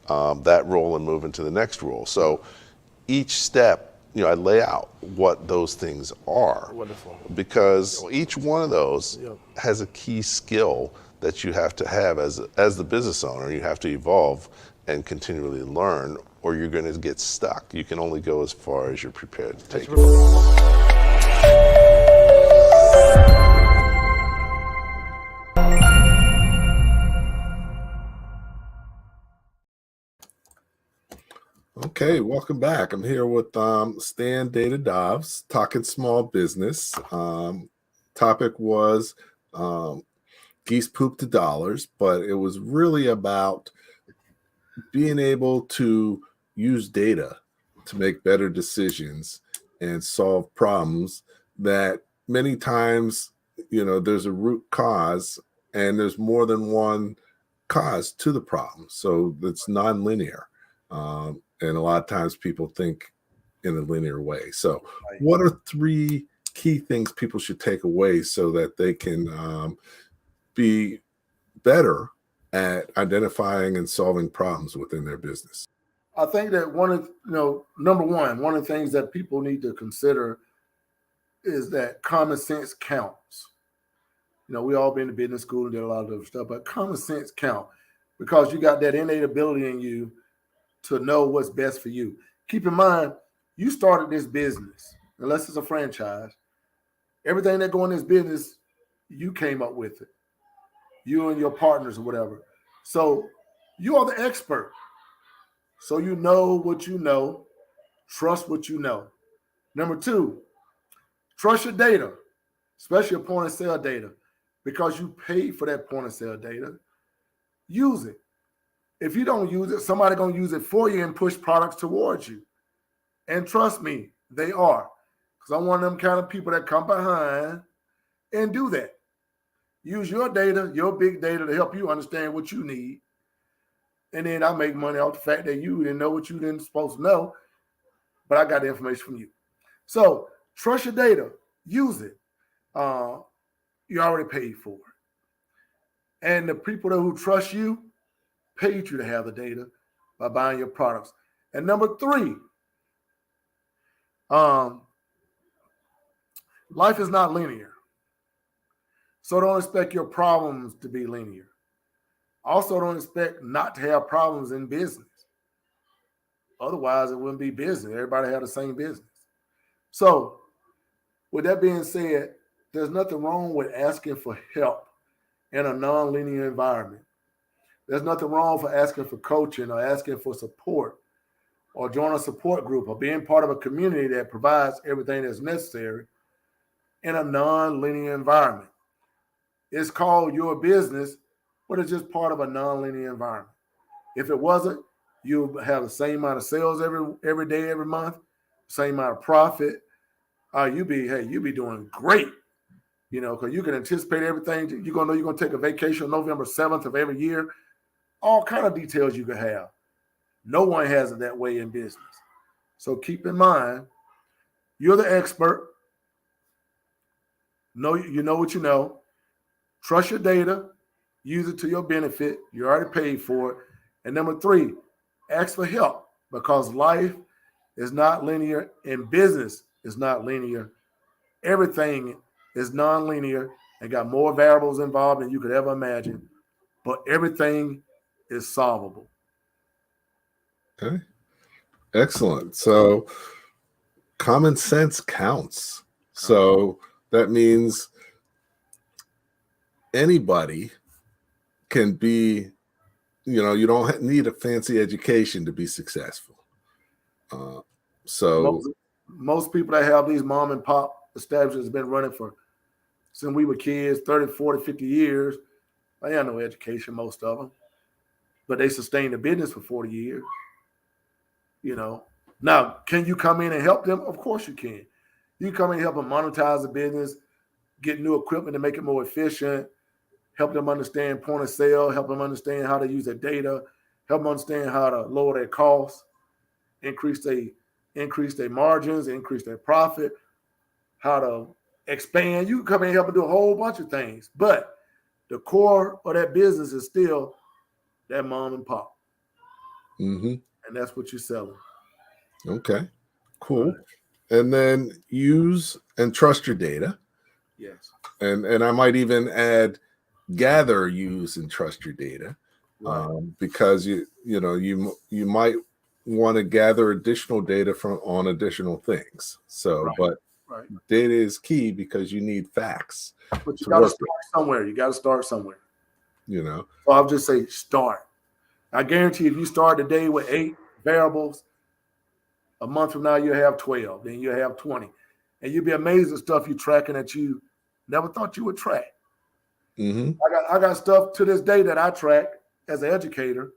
that role and move into the next role. So each step, I lay out what those things are. Wonderful. Because each one of those has a key skill that you have to have as the business owner. You have to evolve and continually learn, or you're going to get stuck. You can only go as far as you're prepared to take. Okay, welcome back. I'm here with Stan Dobbs, talking small business. Topic was Geese Poop to Dollars, but it was really about being able to use data to make better decisions and solve problems that many times, there's a root cause and there's more than one cause to the problem. So it's nonlinear. And a lot of times people think in a linear way. So what are 3 key things people should take away so that they can be better at identifying and solving problems within their business? I think that number one of the things that people need to consider is that common sense counts. We all been to business school and did a lot of other stuff, but common sense counts because you got that innate ability in you to know what's best for you. Keep in mind, you started this business, unless it's a franchise. Everything that go in this business, you came up with it. You and your partners or whatever. So you are the expert. So you know what you know. Trust what you know. Number 2, trust your data, especially your point of sale data, because you paid for that point of sale data. Use it. If you don't use it, somebody going to use it for you and push products towards you. And trust me, they are. Because I'm one of them kind of people that come behind and do that. Use your data, your big data, to help you understand what you need. And then I make money off the fact that you didn't know what you didn't supposed to know, but I got the information from you. So trust your data. Use it. You already paid for it. And the people who trust you paid you to have the data by buying your products. And number 3, life is not linear. So don't expect your problems to be linear. Also, don't expect not to have problems in business. Otherwise, it wouldn't be business. Everybody had the same business. So with that being said, there's nothing wrong with asking for help in a non-linear environment. There's nothing wrong for asking for coaching or asking for support or join a support group or being part of a community that provides everything that's necessary in a non-linear environment. It's called your business, but it's just part of a non-linear environment. If it wasn't, you have the same amount of sales every day, every month, same amount of profit. You'd be doing great. because you can anticipate everything. You're going to know you're going to take a vacation on November 7th of every year. All kind of details you can have. No one has it that way in business. So keep in mind, you're the expert. You know what you know. Trust your data. Use it to your benefit. You already paid for it. And number 3, ask for help, because life is not linear and business is not linear. Everything is non-linear and got more variables involved than you could ever imagine, but everything is solvable. Okay. Excellent. So common sense counts. So that means anybody can be, you don't need a fancy education to be successful. So most people that have these mom and pop establishments have been running since we were kids, 30, 40, 50 years. They had no education, most of them, but they sustained the business for 40 years. Now, can you come in and help them? Of course you can. You come in and help them monetize the business, get new equipment to make it more efficient, help them understand point of sale, help them understand how to use their data, help them understand how to lower their costs, increase their margins, increase their profit, how to expand. You can come in and help them do a whole bunch of things. But the core of that business is still that mom and pop. Mm-hmm. And that's what you're selling. Okay, cool. Right. And then use and trust your data. Yes. And I might even add gather, use, and trust your data. Right. Because you might want to gather additional data on additional things. So, right. But right. Data is key because you need facts. But you got to start somewhere. You got to start somewhere. So I'll just say start. I guarantee if you start the day with 8 variables, a month from now you'll have 12, then you'll have 20. And you'll be amazed at stuff you're tracking that you never thought you would track. Mm-hmm. I got stuff to this day that I track as an educator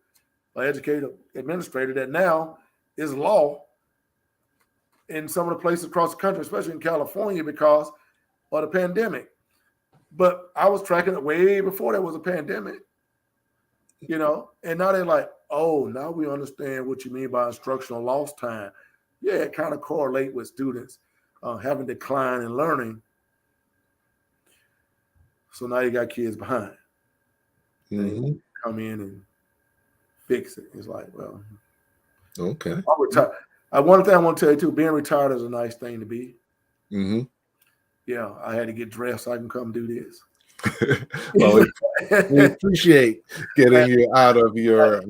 administrator that now is law in some of the places across the country, especially in California because of the pandemic. But I was tracking it way before there was a pandemic, and now they're like, oh, now we understand what you mean by instructional lost time. Yeah, it kind of correlate with students having decline in learning. So now you got kids behind. Mm-hmm. They come in and fix it. It's like, well, okay. I'm retired. One thing I want to tell you too, being retired is a nice thing to be. Mm-hmm. Yeah, I had to get dressed so I can come do this. Well, we appreciate getting you out of your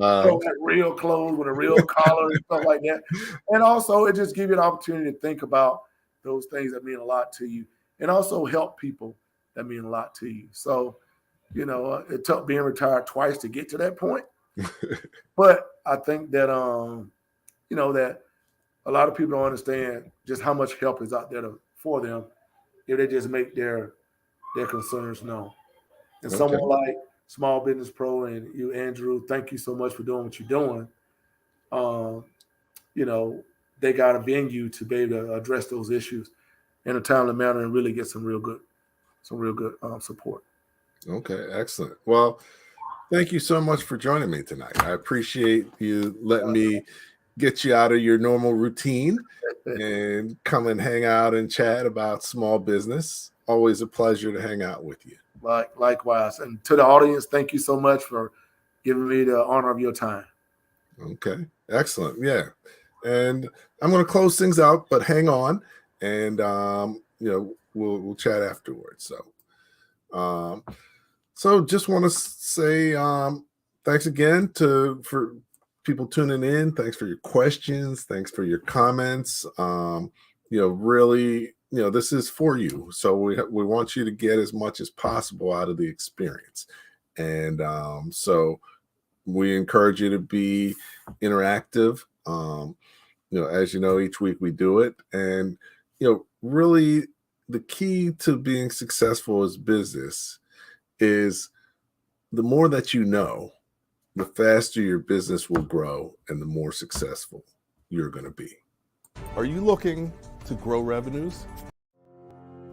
real clothes with a real collar and stuff like that. And also, it just gives you an opportunity to think about those things that mean a lot to you, and also help people that mean a lot to you. So, it took being retired twice to get to that point. But I think that that a lot of people don't understand just how much help is out there for them if they just make their concerns known. And someone like Small Business Pro and you, Andrew, thank you so much for doing what you're doing. They got a venue to be able to address those issues in a timely manner and really get some real good support. Okay, excellent. Well, thank you so much for joining me tonight. I appreciate you letting me get you out of your normal routine and come and hang out and chat about small business. Always a pleasure to hang out with you. Likewise. And to the audience, thank you so much for giving me the honor of your time. Okay, excellent. Yeah. And I'm going to close things out, but hang on and, we'll chat afterwards. So just want to say thanks again for people tuning in. Thanks for your questions. Thanks for your comments. Really, this is for you. So we want you to get as much as possible out of the experience. And so we encourage you to be interactive. As you know, each week we do it. And, really the key to being successful as business is the more that you know, the faster your business will grow and the more successful you're going to be. Are you looking to grow revenues?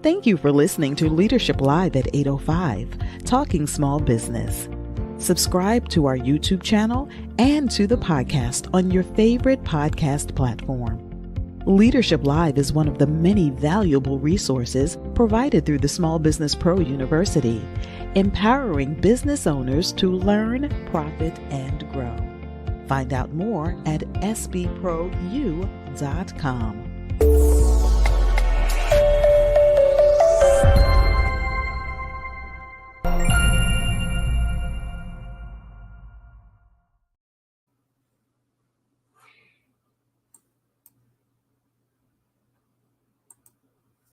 Thank you for listening to Leadership Live at 805, Talking Small Business. Subscribe to our YouTube channel and to the podcast on your favorite podcast platform. Leadership Live is one of the many valuable resources provided through the Small Business Pro University, empowering business owners to learn, profit, and grow. Find out more at sbpro.u.com.